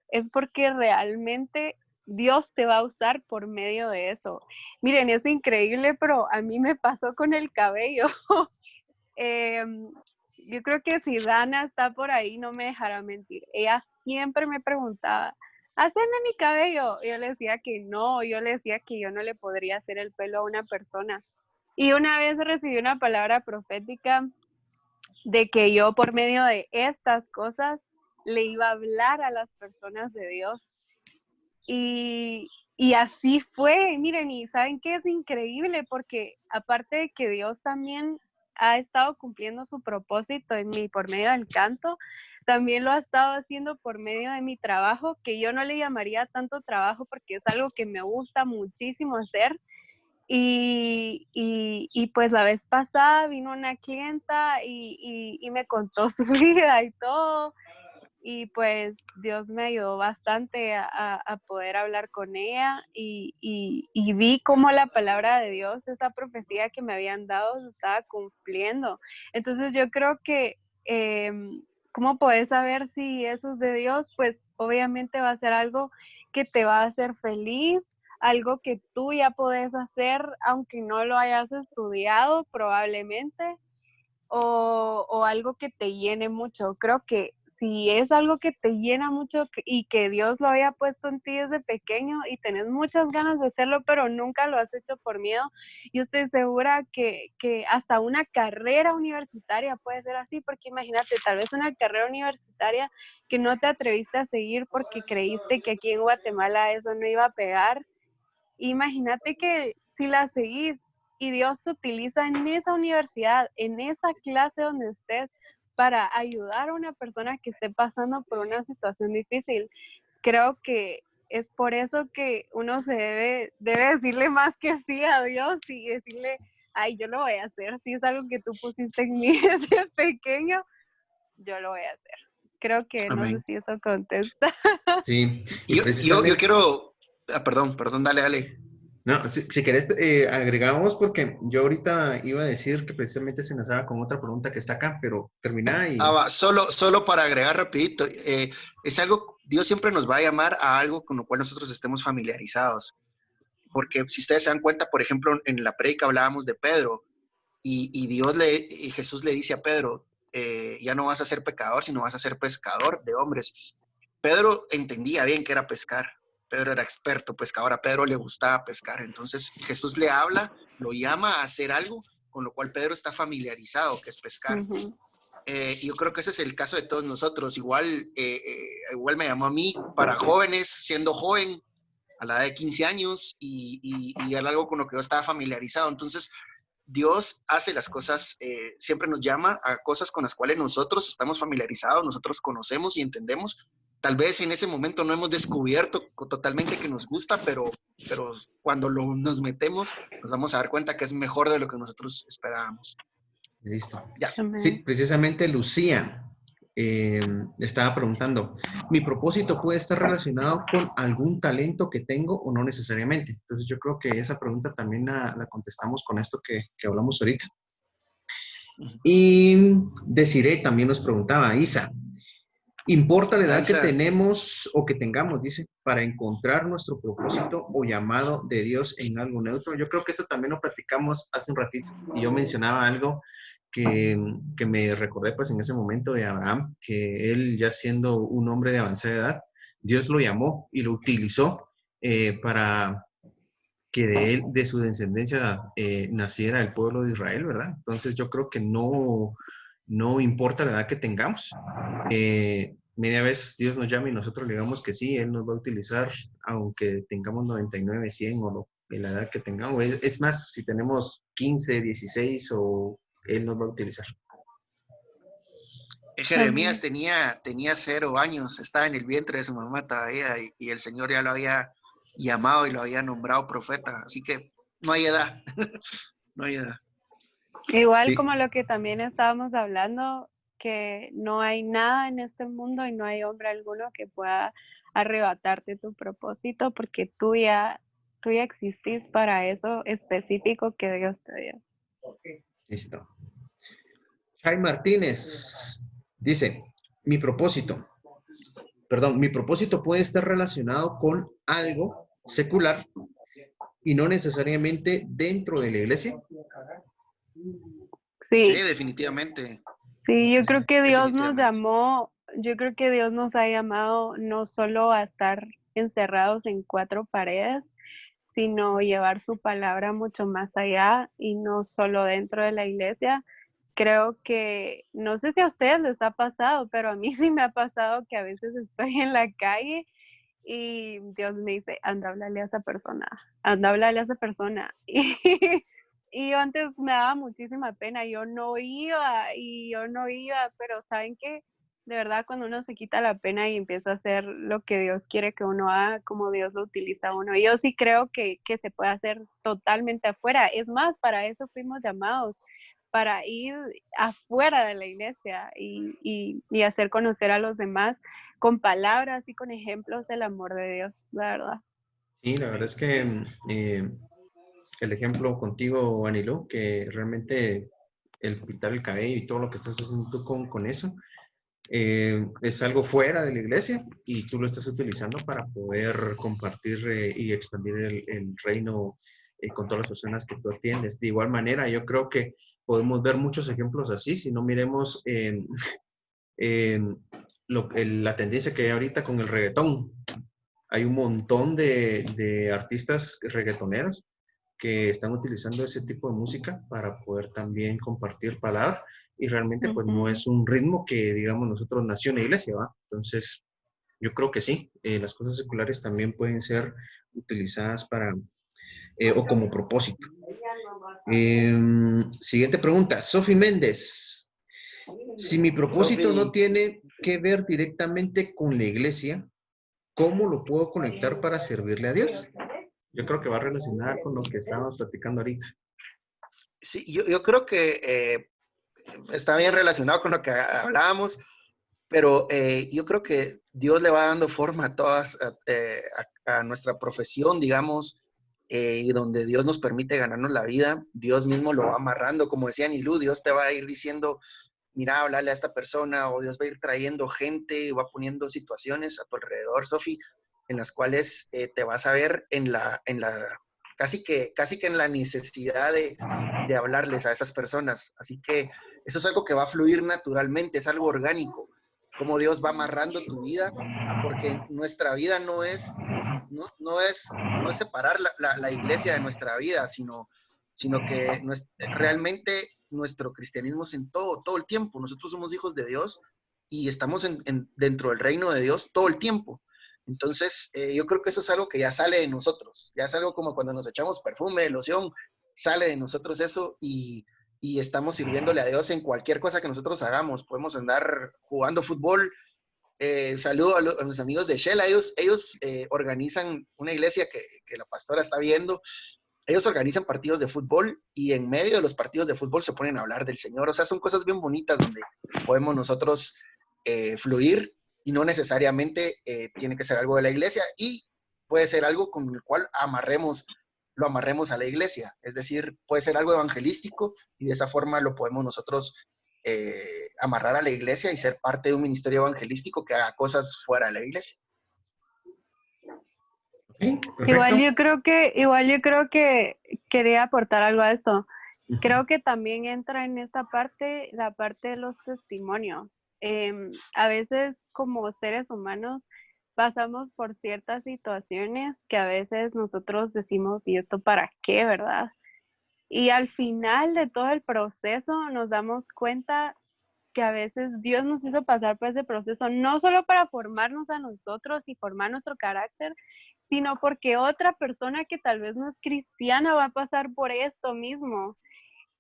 es porque realmente Dios te va a usar por medio de eso. Miren, es increíble, pero a mí me pasó con el cabello. Yo creo que si Dana está por ahí, no me dejará mentir. Ella siempre me preguntaba, ¿haceme mi cabello? Y yo le decía que no, yo le decía que yo no le podría hacer el pelo a una persona. Y una vez recibí una palabra profética de que yo por medio de estas cosas le iba a hablar a las personas de Dios. Y así fue, miren, y saben que es increíble porque aparte de que Dios también ha estado cumpliendo su propósito en mí por medio del canto, también lo ha estado haciendo por medio de mi trabajo, que yo no le llamaría tanto trabajo porque es algo que me gusta muchísimo hacer. Y pues la vez pasada vino una clienta y me contó su vida y todo, y pues Dios me ayudó bastante a poder hablar con ella y vi cómo la palabra de Dios, esa profecía que me habían dado, se estaba cumpliendo. Entonces yo creo que, ¿cómo puedes saber si eso es de Dios? Pues obviamente va a ser algo que te va a hacer feliz, algo que tú ya puedes hacer, aunque no lo hayas estudiado probablemente, o algo que te llene mucho. Creo que si es algo que te llena mucho y que Dios lo había puesto en ti desde pequeño y tenés muchas ganas de hacerlo, pero nunca lo has hecho por miedo, yo estoy segura que hasta una carrera universitaria puede ser así, porque imagínate, tal vez una carrera universitaria que no te atreviste a seguir porque creíste que aquí en Guatemala eso no iba a pegar. Imagínate que si la seguís y Dios te utiliza en esa universidad, en esa clase donde estés, para ayudar a una persona que esté pasando por una situación difícil, creo que es por eso que uno debe decirle más que sí a Dios y decirle, ay, yo lo voy a hacer. Si es algo que tú pusiste en mí desde pequeño, yo lo voy a hacer. Creo que no sé Amén. si eso contesta. Sí, y Yo precisamente, quiero, perdón, dale. no, si querés, agregamos porque yo ahorita iba a decir que precisamente se enlazaba con otra pregunta que está acá, pero termina y Va, solo para agregar rapidito, es algo, Dios siempre nos va a llamar a algo con lo cual nosotros estemos familiarizados, porque si ustedes se dan cuenta, por ejemplo, en la prédica hablábamos de Pedro, y Jesús le dice a Pedro, ya no vas a ser pecador, sino vas a ser pescador de hombres. Pedro entendía bien que era pescar, Pedro era experto pescador, a Pedro le gustaba pescar, entonces Jesús le habla, lo llama a hacer algo con lo cual Pedro está familiarizado, que es pescar. Ujú. Y yo creo que ese es el caso de todos nosotros. Igual me llamó a mí para jóvenes, siendo joven, a la edad de 15 años, y era algo con lo que yo estaba familiarizado. Entonces, Dios hace las cosas, siempre nos llama a cosas con las cuales nosotros estamos familiarizados, nosotros conocemos y entendemos. Tal vez en ese momento no hemos descubierto totalmente que nos gusta, pero cuando nos metemos nos vamos a dar cuenta que es mejor de lo que nosotros esperábamos. listo. Ya. Sí, Amén. precisamente Lucía estaba preguntando, ¿mi propósito puede estar relacionado con algún talento que tengo o no necesariamente? Entonces yo creo que esa pregunta también la contestamos con esto que hablamos ahorita. Y Desiree también nos preguntaba, Isa, ¿importa la Hola, edad que Isa. tenemos o que tengamos, dice, para encontrar nuestro propósito o llamado de Dios en algo neutro? Yo creo que esto también lo platicamos hace un ratito y yo mencionaba algo que me recordé pues en ese momento de Abraham, que él ya siendo un hombre de avanzada edad, Dios lo llamó y lo utilizó para que de él, de su descendencia, naciera el pueblo de Israel, ¿verdad? Entonces yo creo que no importa la edad que tengamos. media vez Dios nos llama y nosotros le digamos que sí, Él nos va a utilizar, aunque tengamos 99, 100 o la edad que tengamos. Es más, si tenemos 15, 16 o Él nos va a utilizar. Jeremías tenía 0 años, estaba en el vientre de su mamá todavía y el Señor ya lo había llamado y lo había nombrado profeta. Así que no hay edad, no hay edad. Igual Sí, como lo que también estábamos hablando, que no hay nada en este mundo y no hay hombre alguno que pueda arrebatarte tu propósito porque tú ya existís para eso específico que Dios te dio. listo. Chay Martínez dice, mi propósito puede estar relacionado con algo secular y no necesariamente dentro de la iglesia. Sí, Sí, definitivamente, sí, yo creo que Dios nos definitivamente. llamó, yo creo que Dios nos ha llamado no solo a estar encerrados en cuatro paredes, sino llevar su palabra mucho más allá y no solo dentro de la iglesia. Creo que, no sé si a ustedes les ha pasado, pero a mí sí me ha pasado que a veces estoy en la calle y Dios me dice, anda, háblale a esa persona, anda, háblale a esa persona. Y yo antes me daba muchísima pena, yo no iba, pero ¿saben qué? De verdad, cuando uno se quita la pena y empieza a hacer lo que Dios quiere que uno haga, como Dios lo utiliza a uno. Yo sí creo que se puede hacer totalmente afuera. Es más, para eso fuimos llamados, para ir afuera de la iglesia y hacer conocer a los demás con palabras y con ejemplos del amor de Dios, la verdad. Sí, la verdad es que el ejemplo contigo, Anilo, que realmente el pintar el cabello y todo lo que estás haciendo tú con eso, es algo fuera de la iglesia y tú lo estás utilizando para poder compartir y expandir el reino con todas las personas que tú atiendes. De igual manera, yo creo que podemos ver muchos ejemplos así, si no miremos la tendencia que hay ahorita con el reggaetón. Hay un montón de artistas reggaetoneros que están utilizando ese tipo de música para poder también compartir palabra y realmente pues no Ujú. es un ritmo que digamos nosotros nació en la iglesia, ¿va? Entonces yo creo que sí, las cosas seculares también pueden ser utilizadas para o como propósito. Siguiente pregunta, Sofi Méndez. Si mi propósito no Sofi, tiene que ver directamente con la iglesia, ¿cómo lo puedo conectar para servirle a Dios? Yo creo que va a relacionar con lo que estábamos platicando ahorita. sí, yo creo que está bien relacionado con lo que hablábamos, pero yo creo que Dios le va dando forma a todas, a nuestra profesión, digamos, y donde Dios nos permite ganarnos la vida, Dios mismo lo va amarrando, como decía Nilú, Dios te va a ir diciendo, mira, hablarle a esta persona, o Dios va a ir trayendo gente, va poniendo situaciones a tu alrededor, Sofi, en las cuales te vas a ver casi que en la necesidad de hablarles a esas personas. Así que eso es algo que va a fluir naturalmente, es algo orgánico, como Dios va amarrando tu vida, porque nuestra vida no es separar la iglesia de nuestra vida, sino que realmente nuestro cristianismo es en todo el tiempo. Nosotros somos hijos de Dios y estamos dentro del reino de Dios todo el tiempo. Entonces, yo creo que eso es algo que ya sale de nosotros, ya es algo como cuando nos echamos perfume, loción, sale de nosotros eso y estamos sirviéndole a Dios en cualquier cosa que nosotros hagamos. Podemos andar jugando fútbol. Saludo a mis amigos de Shell, ellos organizan una iglesia que la pastora está viendo, ellos organizan partidos de fútbol y en medio de los partidos de fútbol se ponen a hablar del Señor. O sea, son cosas bien bonitas donde podemos nosotros fluir y no necesariamente tiene que ser algo de la iglesia y puede ser algo con el cual lo amarremos a la iglesia. Es decir, puede ser algo evangelístico y de esa forma lo podemos nosotros amarrar a la iglesia y ser parte de un ministerio evangelístico que haga cosas fuera de la iglesia. Okay, perfecto. Igual yo creo que quería aportar algo a esto. Uh-huh. Creo que también entra en esta parte, la parte de los testimonios. A veces como seres humanos pasamos por ciertas situaciones que a veces nosotros decimos, ¿y esto para qué, verdad? Y al final de todo el proceso nos damos cuenta que a veces Dios nos hizo pasar por ese proceso, no solo para formarnos a nosotros y formar nuestro carácter, sino porque otra persona que tal vez no es cristiana va a pasar por esto mismo.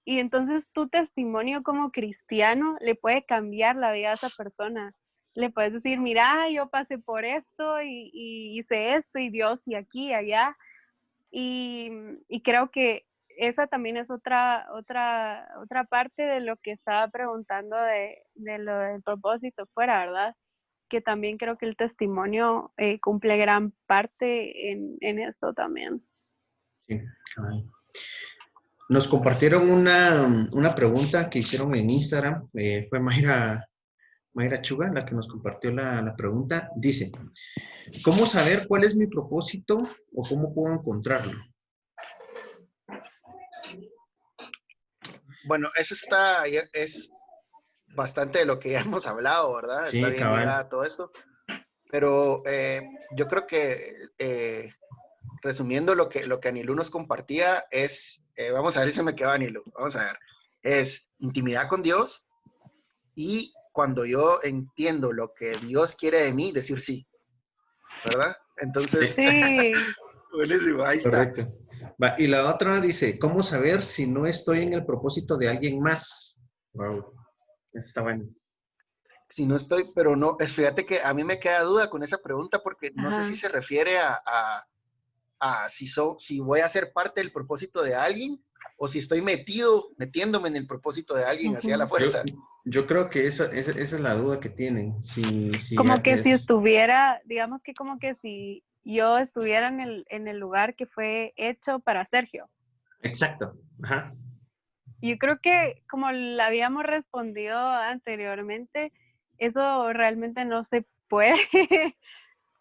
Y entonces tu testimonio como cristiano le puede cambiar la vida a esa persona. Le puedes decir, mira, yo pasé por esto y hice esto y Dios y aquí y allá. Y creo que esa también es otra parte de lo que estaba preguntando de lo del propósito fuera, ¿verdad? Que también creo que el testimonio cumple gran parte en esto también. Sí. Ay. Nos compartieron una pregunta que hicieron en Instagram. Fue Mayra Chuga la que nos compartió la pregunta. Dice, ¿cómo saber cuál es mi propósito o cómo puedo encontrarlo? Bueno, es bastante de lo que ya hemos hablado, ¿verdad? Está Sí, bien cabal. ligada a todo esto. Pero yo creo que resumiendo lo que Anilú nos compartía es, vamos a ver si se me queda Anilú, vamos a ver, es intimidad con Dios y cuando yo entiendo lo que Dios quiere de mí, decir sí, ¿verdad? Entonces, Sí, buenísimo, ahí está. Correcto. Va, y la otra dice, ¿cómo saber si no estoy en el propósito de alguien más? Wow, eso está bueno. Si no estoy, pero no, fíjate que a mí me queda duda con esa pregunta porque no sé si ajá. se refiere a si voy a ser parte del propósito de alguien o si estoy metiéndome en el propósito de alguien hacia la Ujú. Yo, fuerza. yo creo que esa es la duda que tienen. Si Como que si es estuviera, digamos que como que si yo estuviera en el lugar que fue hecho para Sergio. exacto. Ajá. Yo creo que como le habíamos respondido anteriormente, eso realmente no se puede.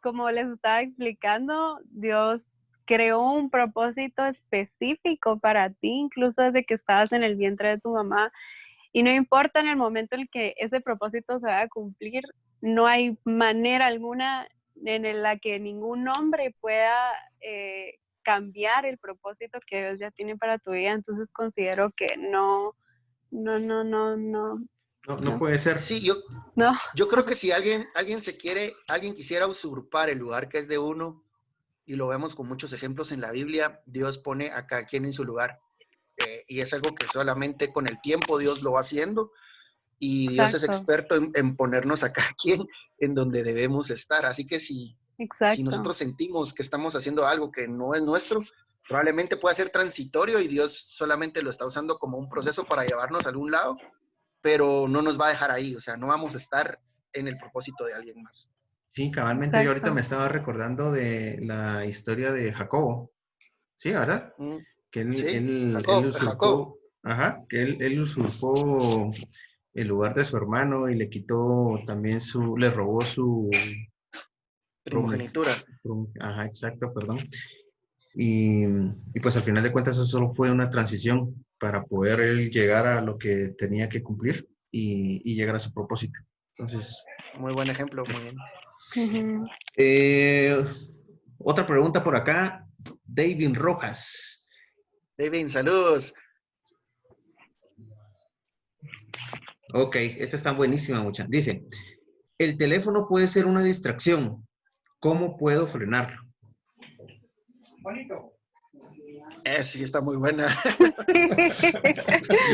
Como les estaba explicando, Dios creó un propósito específico para ti, incluso desde que estabas en el vientre de tu mamá. Y no importa en el momento en que ese propósito se vaya a cumplir, no hay manera alguna en la que ningún hombre pueda cambiar el propósito que Dios ya tiene para tu vida. Entonces considero que no, no, no, no, no, No no, puede ser. Sí, no. yo creo que si alguien quisiera usurpar el lugar que es de uno, y lo vemos con muchos ejemplos en la Biblia, Dios pone a cada quien en su lugar. Y es algo que solamente con el tiempo Dios lo va haciendo y Dios es Exacto, experto en ponernos a cada quien en donde debemos estar. Así que si exacto. nosotros sentimos que estamos haciendo algo que no es nuestro, probablemente pueda ser transitorio y Dios solamente lo está usando como un proceso para llevarnos a algún lado, pero no nos va a dejar ahí, o sea, no vamos a estar en el propósito de alguien más. Sí, cabalmente yo ahorita Exacto. me estaba recordando de la historia de Jacobo. Sí, ¿verdad? Mm, Que sí, él Jacob, usurpó, ajá, que él usurpó el lugar de su hermano y le quitó también le robó su, primogenitura. ajá, exacto, perdón. Y pues al final de cuentas eso solo fue una transición para poder él llegar a lo que tenía que cumplir y llegar a su propósito. Entonces, Muy buen ejemplo, muy bien. Ujú. eh, otra pregunta por acá, David Rojas. David, saludos. Ok, esta está buenísima, mucha. Dice, el teléfono puede ser una distracción. ¿Cómo puedo frenarlo? Sí, está muy buena.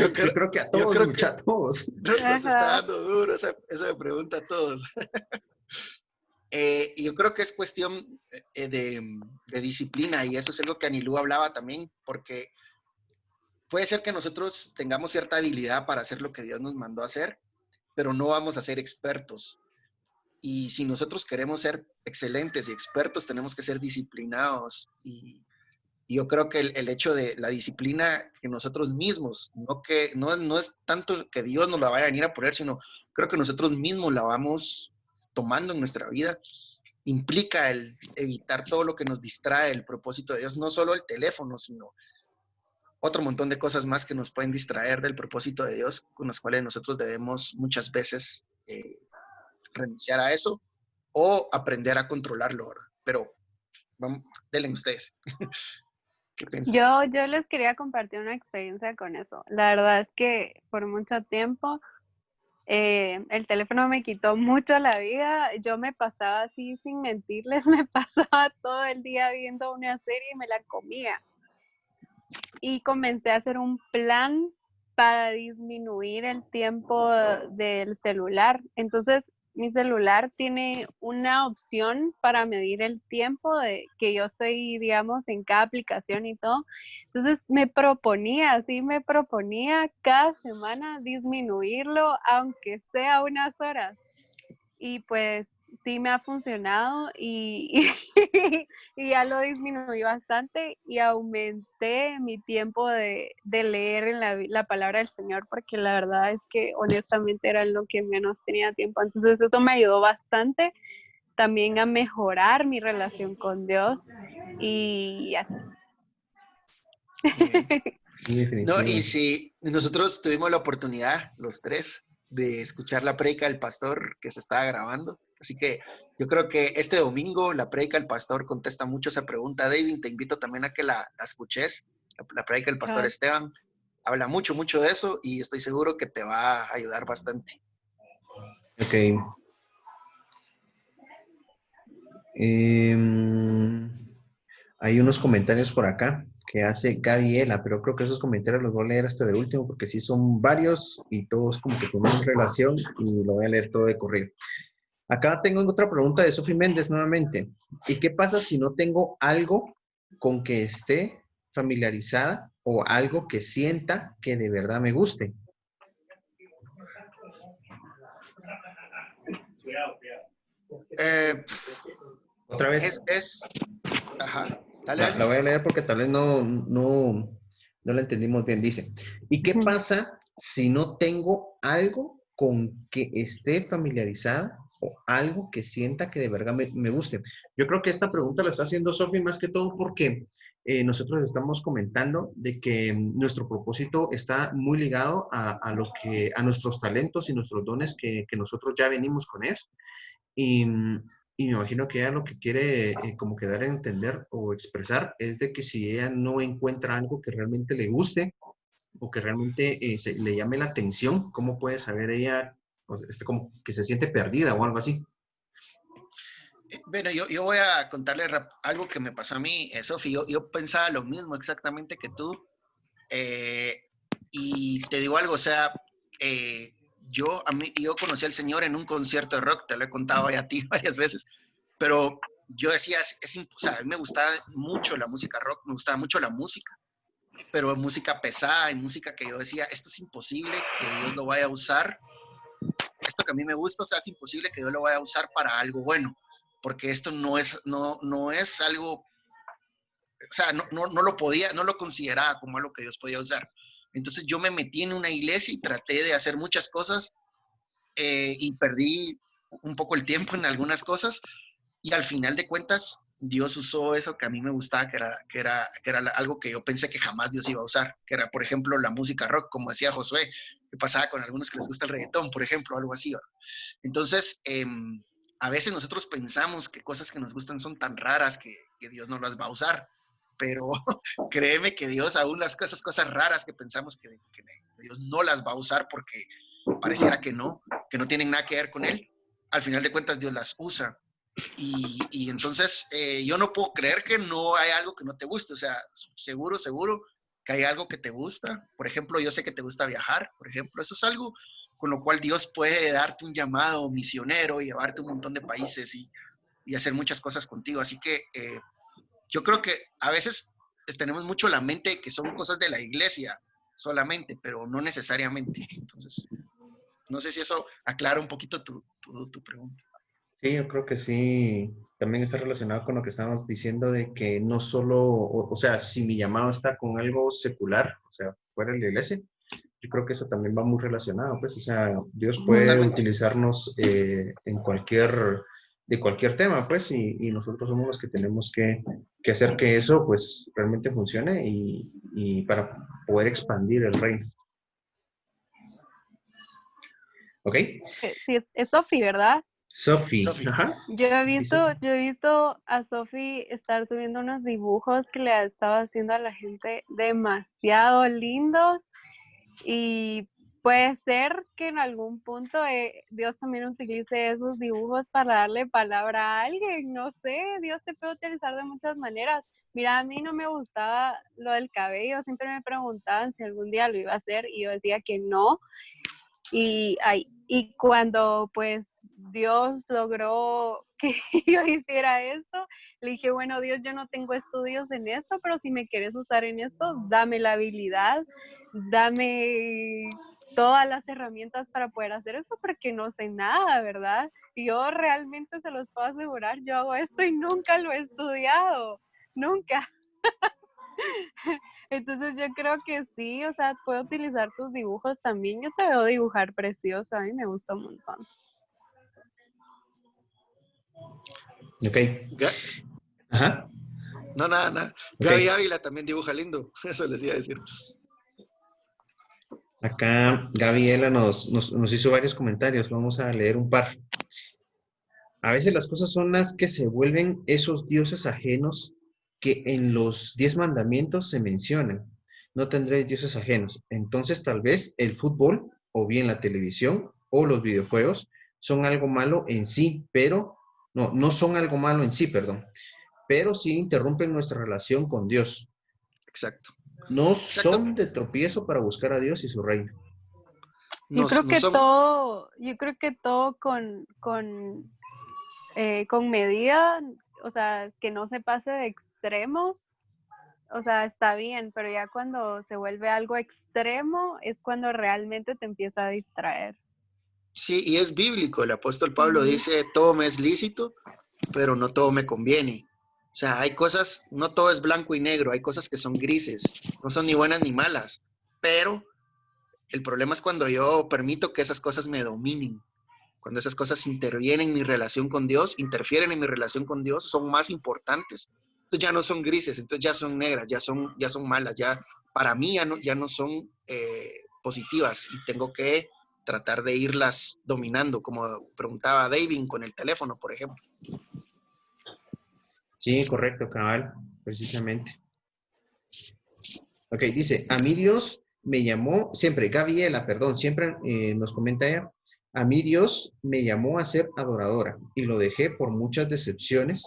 Yo Yo creo, creo que a yo todos, creo que mucha, a todos. nos está Ajá. dando duro esa pregunta a todos. Y yo creo que es cuestión de disciplina y eso es algo que Anilú hablaba también, porque puede ser que nosotros tengamos cierta habilidad para hacer lo que Dios nos mandó a hacer, pero no vamos a ser expertos. Y si nosotros queremos ser excelentes y expertos, tenemos que ser disciplinados. Y yo creo que el hecho de la disciplina que nosotros mismos, no es tanto que Dios nos la vaya a venir a poner, sino creo que nosotros mismos la vamos tomando en nuestra vida, implica el evitar todo lo que nos distrae el propósito de Dios, no solo el teléfono, sino otro montón de cosas más que nos pueden distraer del propósito de Dios, con los cuales nosotros debemos muchas veces renunciar a eso o aprender a controlarlo, ¿verdad? Pero vamos, denle ustedes. ¿Qué piensan? Yo les quería compartir una experiencia con eso. La verdad es que por mucho tiempo El teléfono me quitó mucho la vida. Yo me pasaba así, sin mentirles, me pasaba todo el día viendo una serie y me la comía. Y comencé a hacer un plan para disminuir el tiempo del celular. Entonces, mi celular tiene una opción para medir el tiempo de que yo estoy, digamos, en cada aplicación y todo. Entonces, me proponía cada semana disminuirlo, aunque sea unas horas. Y pues sí me ha funcionado y ya lo disminuí bastante y aumenté mi tiempo de leer en la palabra del Señor, porque la verdad es que honestamente era lo que menos tenía tiempo. Entonces eso me ayudó bastante también a mejorar mi relación con Dios y así. Muy bien. Sí, No, y definitivamente. si nosotros tuvimos la oportunidad, los tres, de escuchar la prédica del pastor que se estaba grabando. Así que yo creo que este domingo la prédica del pastor contesta mucho esa pregunta. David, te invito también a que la escuches. La prédica del pastor Esteban habla mucho, mucho de eso y estoy seguro que te va a ayudar bastante. Ok. Em, Hay unos comentarios por acá que hace Gabriela, pero creo que esos comentarios los voy a leer hasta de último porque sí son varios y todos como que tienen relación y lo voy a leer todo de corrido. Acá tengo otra pregunta de Sofi Méndez nuevamente. ¿Y qué pasa si no tengo algo con que esté familiarizada o algo que sienta que de verdad me guste? Eh, Otra vez, ajá, dale, la dale. voy a leer porque tal vez no la entendimos bien. Dice, ¿y qué pasa si no tengo algo con que esté familiarizada o algo que sienta que de verdad me guste? Yo creo que esta pregunta la está haciendo Sofi más que todo porque nosotros estamos comentando de que nuestro propósito está muy ligado a nuestros talentos y nuestros dones que nosotros ya venimos con él. Y, y me imagino que ella lo que quiere como que dar a entender o expresar es de que si ella no encuentra algo que realmente le guste o que realmente le llame la atención, ¿cómo puede saber ella, o sea, como que se siente perdida o algo así? Bueno, yo voy a contarle algo que me pasó a mí, Sofi. Yo pensaba lo mismo exactamente que tú. Eh, y te digo algo, o sea, yo conocí al Señor en un concierto de rock, te lo he contado ya a ti varias veces, pero yo decía, o sea, a mí me gustaba mucho la música rock, me gustaba mucho la música, pero música pesada y música que yo decía, esto es imposible que Dios lo vaya a usar, esto que a mí me gusta, o sea, es imposible que Dios lo vaya a usar para algo bueno, porque esto no es algo, o sea, no lo podía, no lo consideraba como algo que Dios podía usar. Entonces yo me metí en una iglesia y traté de hacer muchas cosas y perdí un poco el tiempo en algunas cosas y al final de cuentas Dios usó eso que a mí me gustaba, que era algo que yo pensé que jamás Dios iba a usar, que era, por ejemplo, la música rock, como decía Josué, que pasaba con algunos que les gusta el reggaetón, por ejemplo, algo así. Entonces, a veces nosotros pensamos que cosas que nos gustan son tan raras que Dios no las va a usar, pero créeme que Dios, aún cosas raras que pensamos que Dios no las va a usar porque pareciera que no tienen nada que ver con Él, al final de cuentas Dios las usa. Y entonces yo no puedo creer que no hay algo que no te guste, o sea, seguro que hay algo que te gusta. Por ejemplo, yo sé que te gusta viajar, por ejemplo, eso es algo con lo cual Dios puede darte un llamado misionero y llevarte a un montón de países y hacer muchas cosas contigo. Así que yo creo que a veces tenemos mucho la mente que son cosas de la iglesia solamente, pero no necesariamente. Entonces, no sé si eso aclara un poquito tu pregunta. Sí, yo creo que sí, también está relacionado con lo que estábamos diciendo de que no solo, o sea, si mi llamado está con algo secular, o sea, fuera de la iglesia, yo creo que eso también va muy relacionado, pues, o sea, Dios puede Totalmente. utilizarnos de cualquier tema, pues, y nosotros somos los que tenemos que hacer que eso, pues, realmente funcione y para poder expandir el reino. ¿Ok? Sí, es Sofi, ¿verdad? Sophie, Sofi. ajá. Yo Sophie. he visto a Sofi estar subiendo unos dibujos que le estaba haciendo a la gente demasiado lindos y puede ser que en algún punto Dios también utilice esos dibujos para darle palabra a alguien, no sé, Dios te puede utilizar de muchas maneras. Mira, a mí no me gustaba lo del cabello, siempre me preguntaban si algún día lo iba a hacer y yo decía que no. Y cuando pues Dios logró que yo hiciera esto, le dije, bueno, Dios, yo no tengo estudios en esto, pero si me quieres usar en esto, dame la habilidad, dame todas las herramientas para poder hacer esto, porque no sé nada, ¿verdad? Y yo realmente se los puedo asegurar, yo hago esto y nunca lo he estudiado, nunca. Entonces yo creo que sí, o sea, puedo utilizar tus dibujos también. Yo te veo dibujar precioso, a mí me gusta un montón. Ok. Ga- Ajá. no, nada, nada. Ok. Gaby Ávila también dibuja lindo, eso les iba a decir. Acá Gabriela nos hizo varios comentarios. Vamos a leer un par. A veces las cosas son las que se vuelven esos dioses ajenos que en los 10 mandamientos se mencionan. No tendréis dioses ajenos. Entonces tal vez el fútbol o bien la televisión o los videojuegos son algo malo en sí, pero no son algo malo en sí, perdón, pero sí interrumpen nuestra relación con Dios. Exacto. No Exacto. son de tropiezo para buscar a Dios y su reino. Yo No, creo no que son, todo con medida, o sea, que no se pase de extremos, o sea, está bien, pero ya cuando se vuelve algo extremo es cuando realmente te empieza a distraer. sí, y es bíblico. El apóstol Pablo Ujú. dice, todo me es lícito, pero no todo me conviene. O sea, hay cosas, no todo es blanco y negro, hay cosas que son grises, no son ni buenas ni malas, pero el problema es cuando yo permito que esas cosas me dominen, cuando esas cosas intervienen en mi relación con Dios, interfieren en mi relación con Dios, son más importantes. Entonces ya no son grises, entonces ya son negras, ya son malas, ya para mí ya no son positivas y tengo que tratar de irlas dominando, como preguntaba David con el teléfono, por ejemplo. Sí, correcto, cabal, precisamente. Ok, dice, a mí Dios me llamó, siempre, Gabriela, perdón, siempre nos comenta ella, a mí Dios me llamó a ser adoradora y lo dejé por muchas decepciones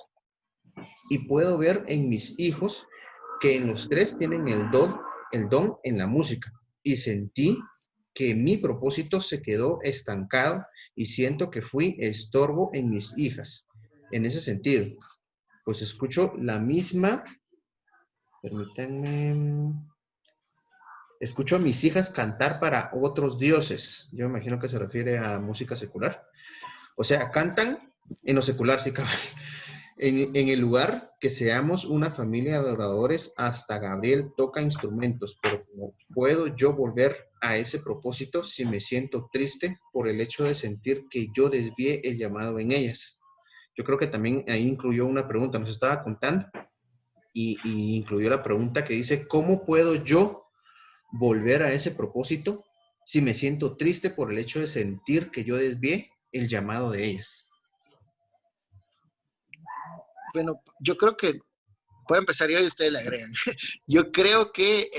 y puedo ver en mis hijos que en los tres tienen el don en la música y sentí que mi propósito se quedó estancado y siento que fui estorbo en mis hijas. En ese sentido, pues escucho la misma, permítanme, escucho a mis hijas cantar para otros dioses. Yo me imagino que se refiere a música secular. O sea, cantan en lo secular, sí, cabrón. En el lugar que seamos una familia de adoradores, hasta Gabriel toca instrumentos, pero ¿cómo puedo yo volver a ese propósito si me siento triste por el hecho de sentir que yo desvié el llamado en ellas? Yo creo que también ahí incluyó una pregunta, nos estaba contando, y incluyó la pregunta que dice, ¿cómo puedo yo volver a ese propósito si me siento triste por el hecho de sentir que yo desvié el llamado de ellas? Bueno, yo creo que puedo empezar yo y ustedes le agregan. Yo creo que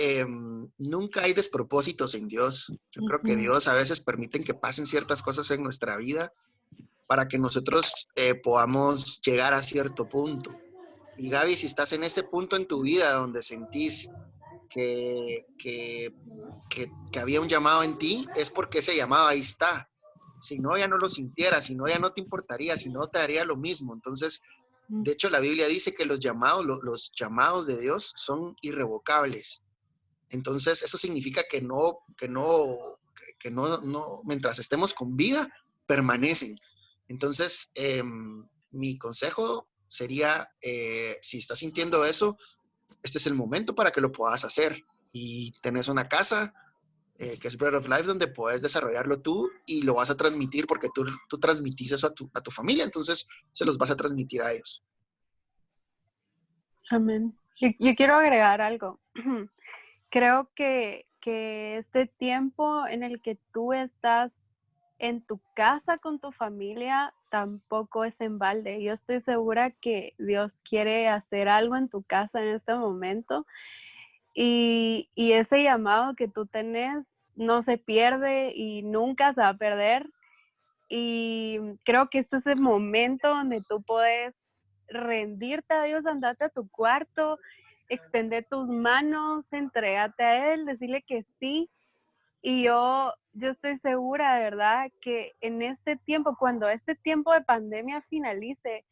nunca hay despropósitos en Dios. Yo creo que Ujú. Dios a veces permite que pasen ciertas cosas en nuestra vida para que nosotros podamos llegar a cierto punto. Y Gaby, si estás en este punto en tu vida donde sentís que, que, que había un llamado en ti, es porque ese llamado ahí está. Si no, ya no lo sintieras, si no, ya no te importaría, si no, te daría lo mismo. Entonces, de hecho, la Biblia dice que los llamados de Dios son irrevocables. Entonces, eso significa que mientras estemos con vida, permanecen. Entonces, mi consejo sería, si estás sintiendo eso, este es el momento para que lo puedas hacer. Y tenés una casa que es Bread of Life, donde puedes desarrollarlo tú y lo vas a transmitir porque tú transmitís eso a tu familia, entonces se los vas a transmitir a ellos. Amén. Yo quiero agregar algo. Creo que este tiempo en el que tú estás en tu casa con tu familia tampoco es en balde. Yo estoy segura que Dios quiere hacer algo en tu casa en este momento y ese llamado que tú tenés no se pierde y nunca se va a perder. Y creo que este es el momento donde tú puedes rendirte a Dios, andarte a tu cuarto, extender tus manos, entrégate a Él, decirle que sí. Y yo estoy segura, de verdad, que en este tiempo, cuando este tiempo de pandemia finalice,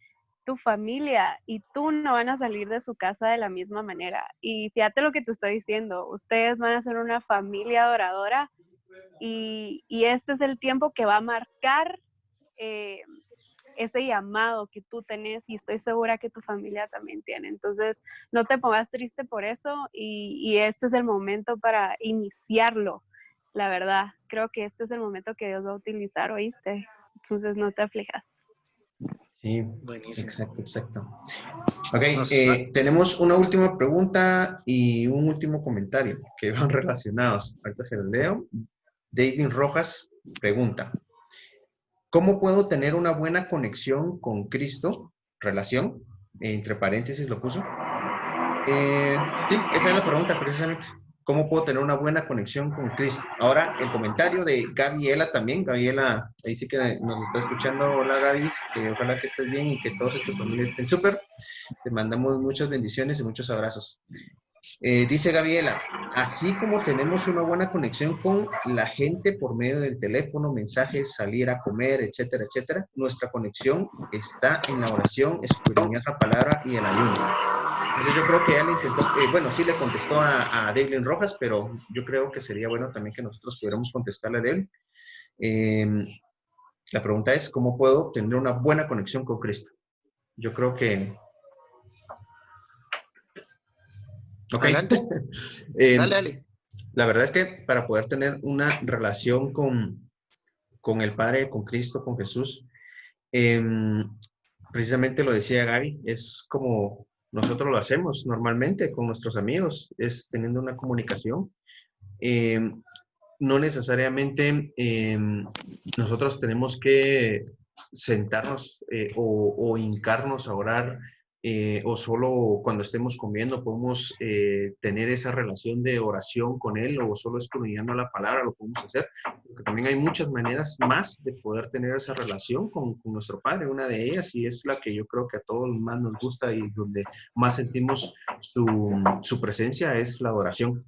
tu familia y tú no van a salir de su casa de la misma manera. Y fíjate lo que te estoy diciendo, ustedes van a ser una familia adoradora y este es el tiempo que va a marcar eh, ese llamado que tú tenés y estoy segura que tu familia también tiene. Entonces, no te pongas triste por eso y este es el momento para iniciarlo, la verdad. Creo que este es el momento que Dios va a utilizar, ¿oíste? Entonces, no te aflijas. Sí, Buenísimo. exacto, exacto. Ok, Nos- tenemos una última pregunta y un último comentario que van relacionados. Ahorita se los leo. David Rojas pregunta, ¿cómo puedo tener una buena conexión con Cristo? Relación, entre paréntesis lo puso. Sí, esa es la pregunta precisamente. ¿Cómo puedo tener una buena conexión con Cristo? Ahora, el comentario de Gabriela también. Gabriela, ahí sí que nos está escuchando. Hola, Gaby. Ojalá que estés bien y que todos en tu familia estén súper. Te mandamos muchas bendiciones y muchos abrazos. Dice Gabriela, así como tenemos una buena conexión con la gente por medio del teléfono, mensajes, salir a comer, etcétera, etcétera, nuestra conexión está en la oración, escudriñar la palabra y el ayuno. Entonces yo creo que ella le intentó, bueno, sí le contestó a Devlin Rojas, pero yo creo que sería bueno también que nosotros pudiéramos contestarle a Devlin. La pregunta es, ¿cómo puedo tener una buena conexión con Cristo? Yo creo que... Ok. Adelante. Dale, dale. La verdad es que para poder tener una relación con el Padre, con Cristo, con Jesús, eh, precisamente lo decía Gaby, es como nosotros lo hacemos normalmente con nuestros amigos, es teniendo una comunicación. Eh, no necesariamente nosotros tenemos que sentarnos o hincarnos a orar o solo cuando estemos comiendo podemos tener esa relación de oración con Él o solo escudriñando la palabra, lo podemos hacer, porque también hay muchas maneras más de poder tener esa relación con nuestro Padre. Una de ellas, y es la que yo creo que a todos más nos gusta y donde más sentimos su presencia, es la adoración.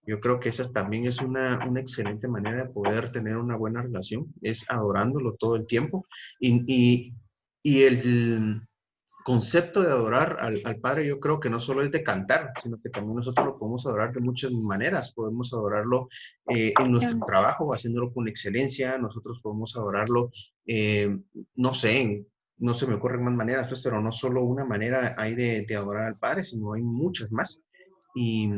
Yo creo que esa también es una excelente manera de poder tener una buena relación, es adorándolo todo el tiempo. Y el concepto de adorar al Padre, yo creo que no solo es de cantar, sino que también nosotros lo podemos adorar de muchas maneras. Podemos adorarlo en nuestro trabajo, haciéndolo con excelencia. Nosotros podemos adorarlo, no sé, no se me ocurren más maneras, pues, pero no solo una manera hay de adorar al Padre, sino hay muchas más. Y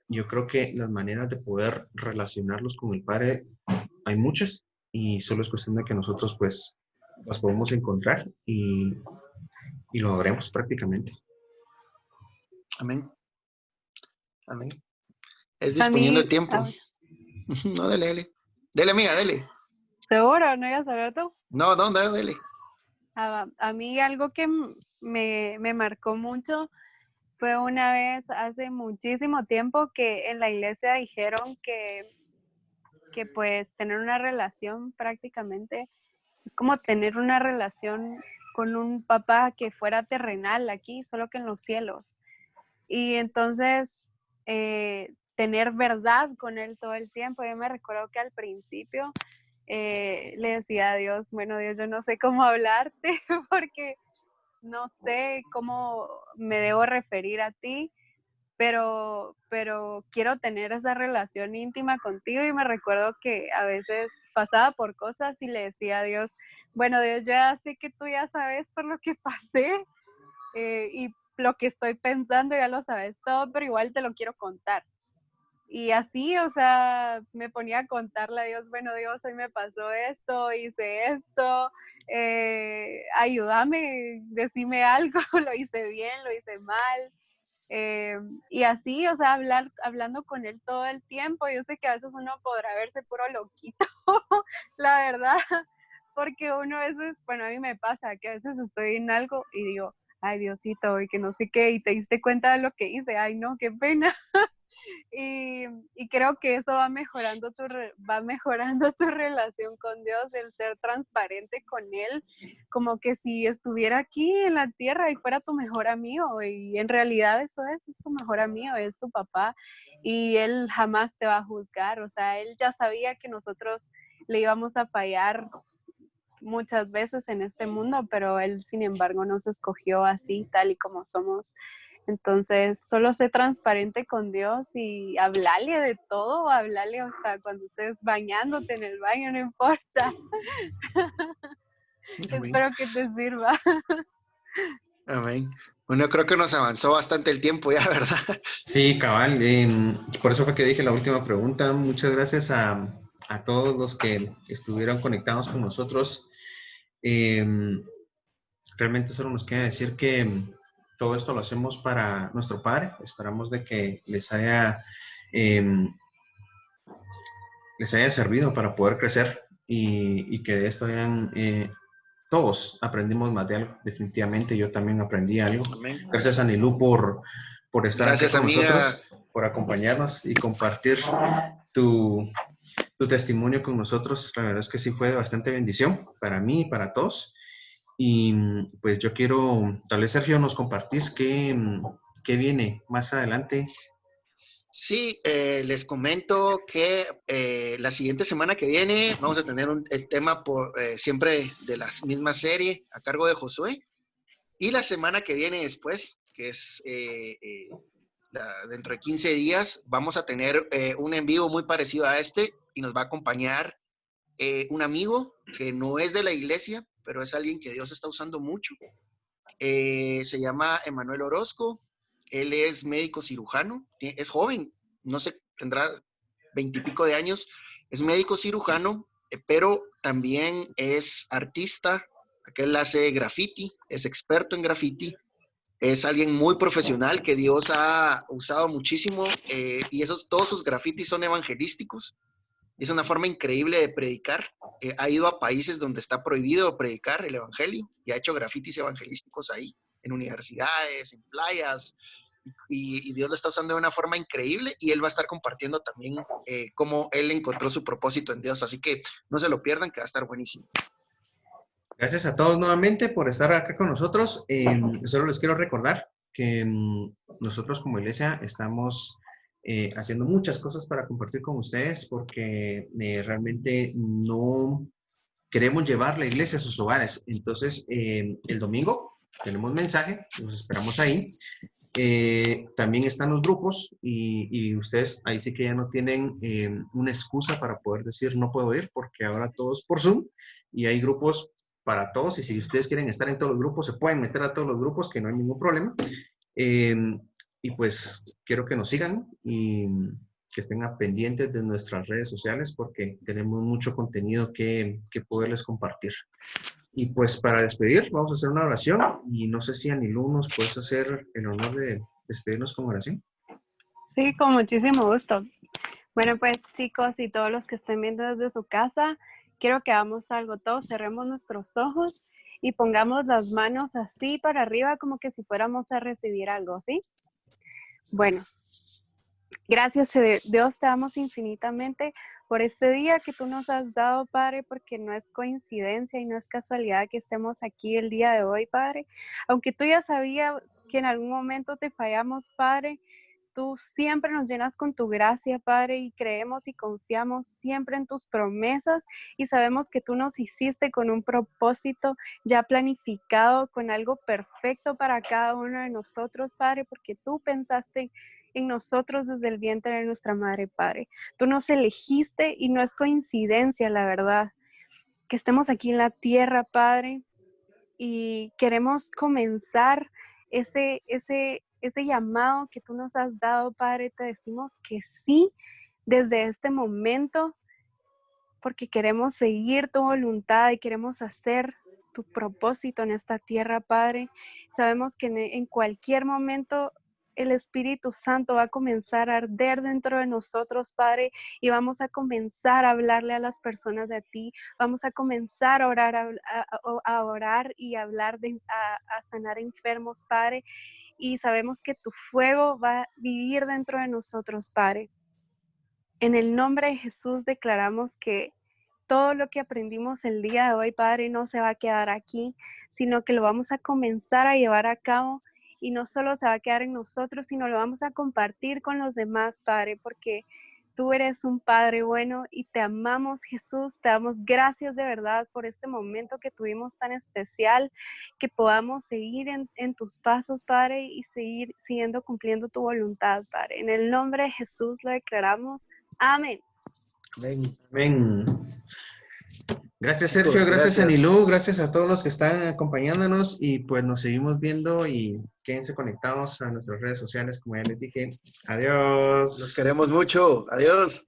yo creo que las maneras de poder relacionarlos con el Padre hay muchas y solo es cuestión de que nosotros pues las podemos encontrar y lo adoremos prácticamente. Amén. Amén. Es A disponiendo mí, el tiempo. No, dale, dale. Dale, amiga, dale. seguro, ¿no ibas a hablar tú? No, no, no, dale. A mí algo que me marcó mucho fue una vez hace muchísimo tiempo que en la iglesia dijeron que pues tener una relación prácticamente es como tener una relación con un papá que fuera terrenal aquí, solo que en los cielos. Y entonces tener verdad con él todo el tiempo. Yo me recuerdo que al principio le decía a Dios, bueno Dios, yo no sé cómo hablarte porque no sé cómo me debo referir a ti, pero quiero tener esa relación íntima contigo y me recuerdo que a veces pasaba por cosas y le decía a Dios, bueno Dios, yo ya sé que tú ya sabes por lo que pasé y lo que estoy pensando ya lo sabes todo, pero igual te lo quiero contar. Y así, o sea, me ponía a contarle a Dios, bueno, Dios, hoy me pasó esto, hice esto, ayúdame, decime algo, lo hice bien, lo hice mal. Y así, o sea, hablando con él todo el tiempo. Yo sé que a veces uno podrá verse puro loquito, la verdad, porque uno a veces, bueno, a mí me pasa que a veces estoy en algo y digo, ay Diosito, y que no sé qué, y te diste cuenta de lo que hice, ay no, qué pena. Y creo que eso va mejorando tu relación con Dios, el ser transparente con Él, como que si estuviera aquí en la tierra y fuera tu mejor amigo. Y en realidad eso es tu mejor amigo, es tu papá. Y Él jamás te va a juzgar. O sea, Él ya sabía que nosotros le íbamos a fallar muchas veces en este mundo, pero Él, sin embargo, nos escogió así, tal y como somos. Entonces, solo sé transparente con Dios y hablarle de todo, hablarle hasta cuando estés bañándote en el baño, no importa. Amén. Espero que te sirva. Amén. Bueno, creo que nos avanzó bastante el tiempo ya, ¿verdad? Sí, cabal. Por eso fue que dije la última pregunta. Muchas gracias a todos los que estuvieron conectados con nosotros. Realmente solo nos queda decir que todo esto lo hacemos para nuestro Padre. Esperamos de que les haya servido para poder crecer y que de esto todos aprendimos más de algo. Definitivamente yo también aprendí algo. Amén. Gracias a Nilú por estar Gracias, acá con amiga. nosotros, por acompañarnos y compartir tu testimonio con nosotros. La verdad es que sí fue de bastante bendición para mí y para todos. Y pues yo quiero, tal vez Sergio, nos compartís qué viene más adelante. Sí, les comento que la siguiente semana que viene vamos a tener el tema siempre de la misma serie a cargo de Josué. Y la semana que viene después, que es dentro de 15 días, vamos a tener un en vivo muy parecido a este y nos va a acompañar un amigo que no es de la iglesia, pero es alguien que Dios está usando mucho. Se llama Emanuel Orozco. Él es médico cirujano, es joven, no sé, tendrá 20 y pico de años. Es médico cirujano, pero también es artista. Aquel hace graffiti, es experto en graffiti. Es alguien muy profesional que Dios ha usado muchísimo y todos sus grafitis son evangelísticos. Es una forma increíble de predicar. Ha ido a países donde está prohibido predicar el evangelio y ha hecho grafitis evangelísticos ahí, en universidades, en playas, y Dios lo está usando de una forma increíble y él va a estar compartiendo también cómo él encontró su propósito en Dios. Así que no se lo pierdan, que va a estar buenísimo. Gracias a todos nuevamente por estar acá con nosotros. Solo les quiero recordar que nosotros como iglesia estamos haciendo muchas cosas para compartir con ustedes porque realmente no queremos llevar la iglesia a sus hogares. Entonces, el domingo tenemos mensaje, los esperamos ahí. También están los grupos y ustedes ahí sí que ya no tienen una excusa para poder decir no puedo ir porque ahora todos por Zoom y hay grupos para todos y si ustedes quieren estar en todos los grupos se pueden meter a todos los grupos que no hay ningún problema. Eh, y pues quiero que nos sigan y que estén pendientes de nuestras redes sociales porque tenemos mucho contenido que poderles compartir. Y pues para despedir, vamos a hacer una oración y no sé si Anilú nos puedes hacer el honor de despedirnos con oración. Sí, con muchísimo gusto. Bueno, pues chicos y todos los que estén viendo desde su casa, quiero que hagamos algo. Todos cerremos nuestros ojos y pongamos las manos así para arriba como que si fuéramos a recibir algo, ¿sí? Bueno, gracias Dios, te damos infinitamente por este día que tú nos has dado, Padre, porque no es coincidencia y no es casualidad que estemos aquí el día de hoy, Padre. Aunque tú ya sabías que en algún momento te fallamos, Padre, tú siempre nos llenas con tu gracia, Padre, y creemos y confiamos siempre en tus promesas y sabemos que tú nos hiciste con un propósito ya planificado, con algo perfecto para cada uno de nosotros, Padre, porque tú pensaste en nosotros desde el vientre de nuestra madre, Padre. Tú nos elegiste y no es coincidencia, la verdad, que estemos aquí en la tierra, Padre, y queremos comenzar ese llamado que tú nos has dado, Padre. Te decimos que sí desde este momento, porque queremos seguir tu voluntad y queremos hacer tu propósito en esta tierra, Padre. Sabemos que en cualquier momento el Espíritu Santo va a comenzar a arder dentro de nosotros, Padre, y vamos a comenzar a hablarle a las personas de ti, vamos a comenzar a orar, a orar y hablar, a sanar enfermos, Padre. y sabemos que tu fuego va a vivir dentro de nosotros, Padre. En el nombre de Jesús declaramos que todo lo que aprendimos el día de hoy, Padre, no se va a quedar aquí, sino que lo vamos a comenzar a llevar a cabo y no solo se va a quedar en nosotros, sino lo vamos a compartir con los demás, Padre, porque tú eres un Padre bueno y te amamos, Jesús. Te damos gracias de verdad por este momento que tuvimos tan especial, que podamos seguir en tus pasos, Padre, y seguir siguiendo cumpliendo tu voluntad, Padre. En el nombre de Jesús lo declaramos. Amén. Amén. Amén. Gracias, Chicos, Sergio, gracias, gracias. Anilú, gracias a todos los que están acompañándonos y pues nos seguimos viendo y quédense conectados a nuestras redes sociales, como ya les dije. Adiós. Los queremos mucho. Adiós.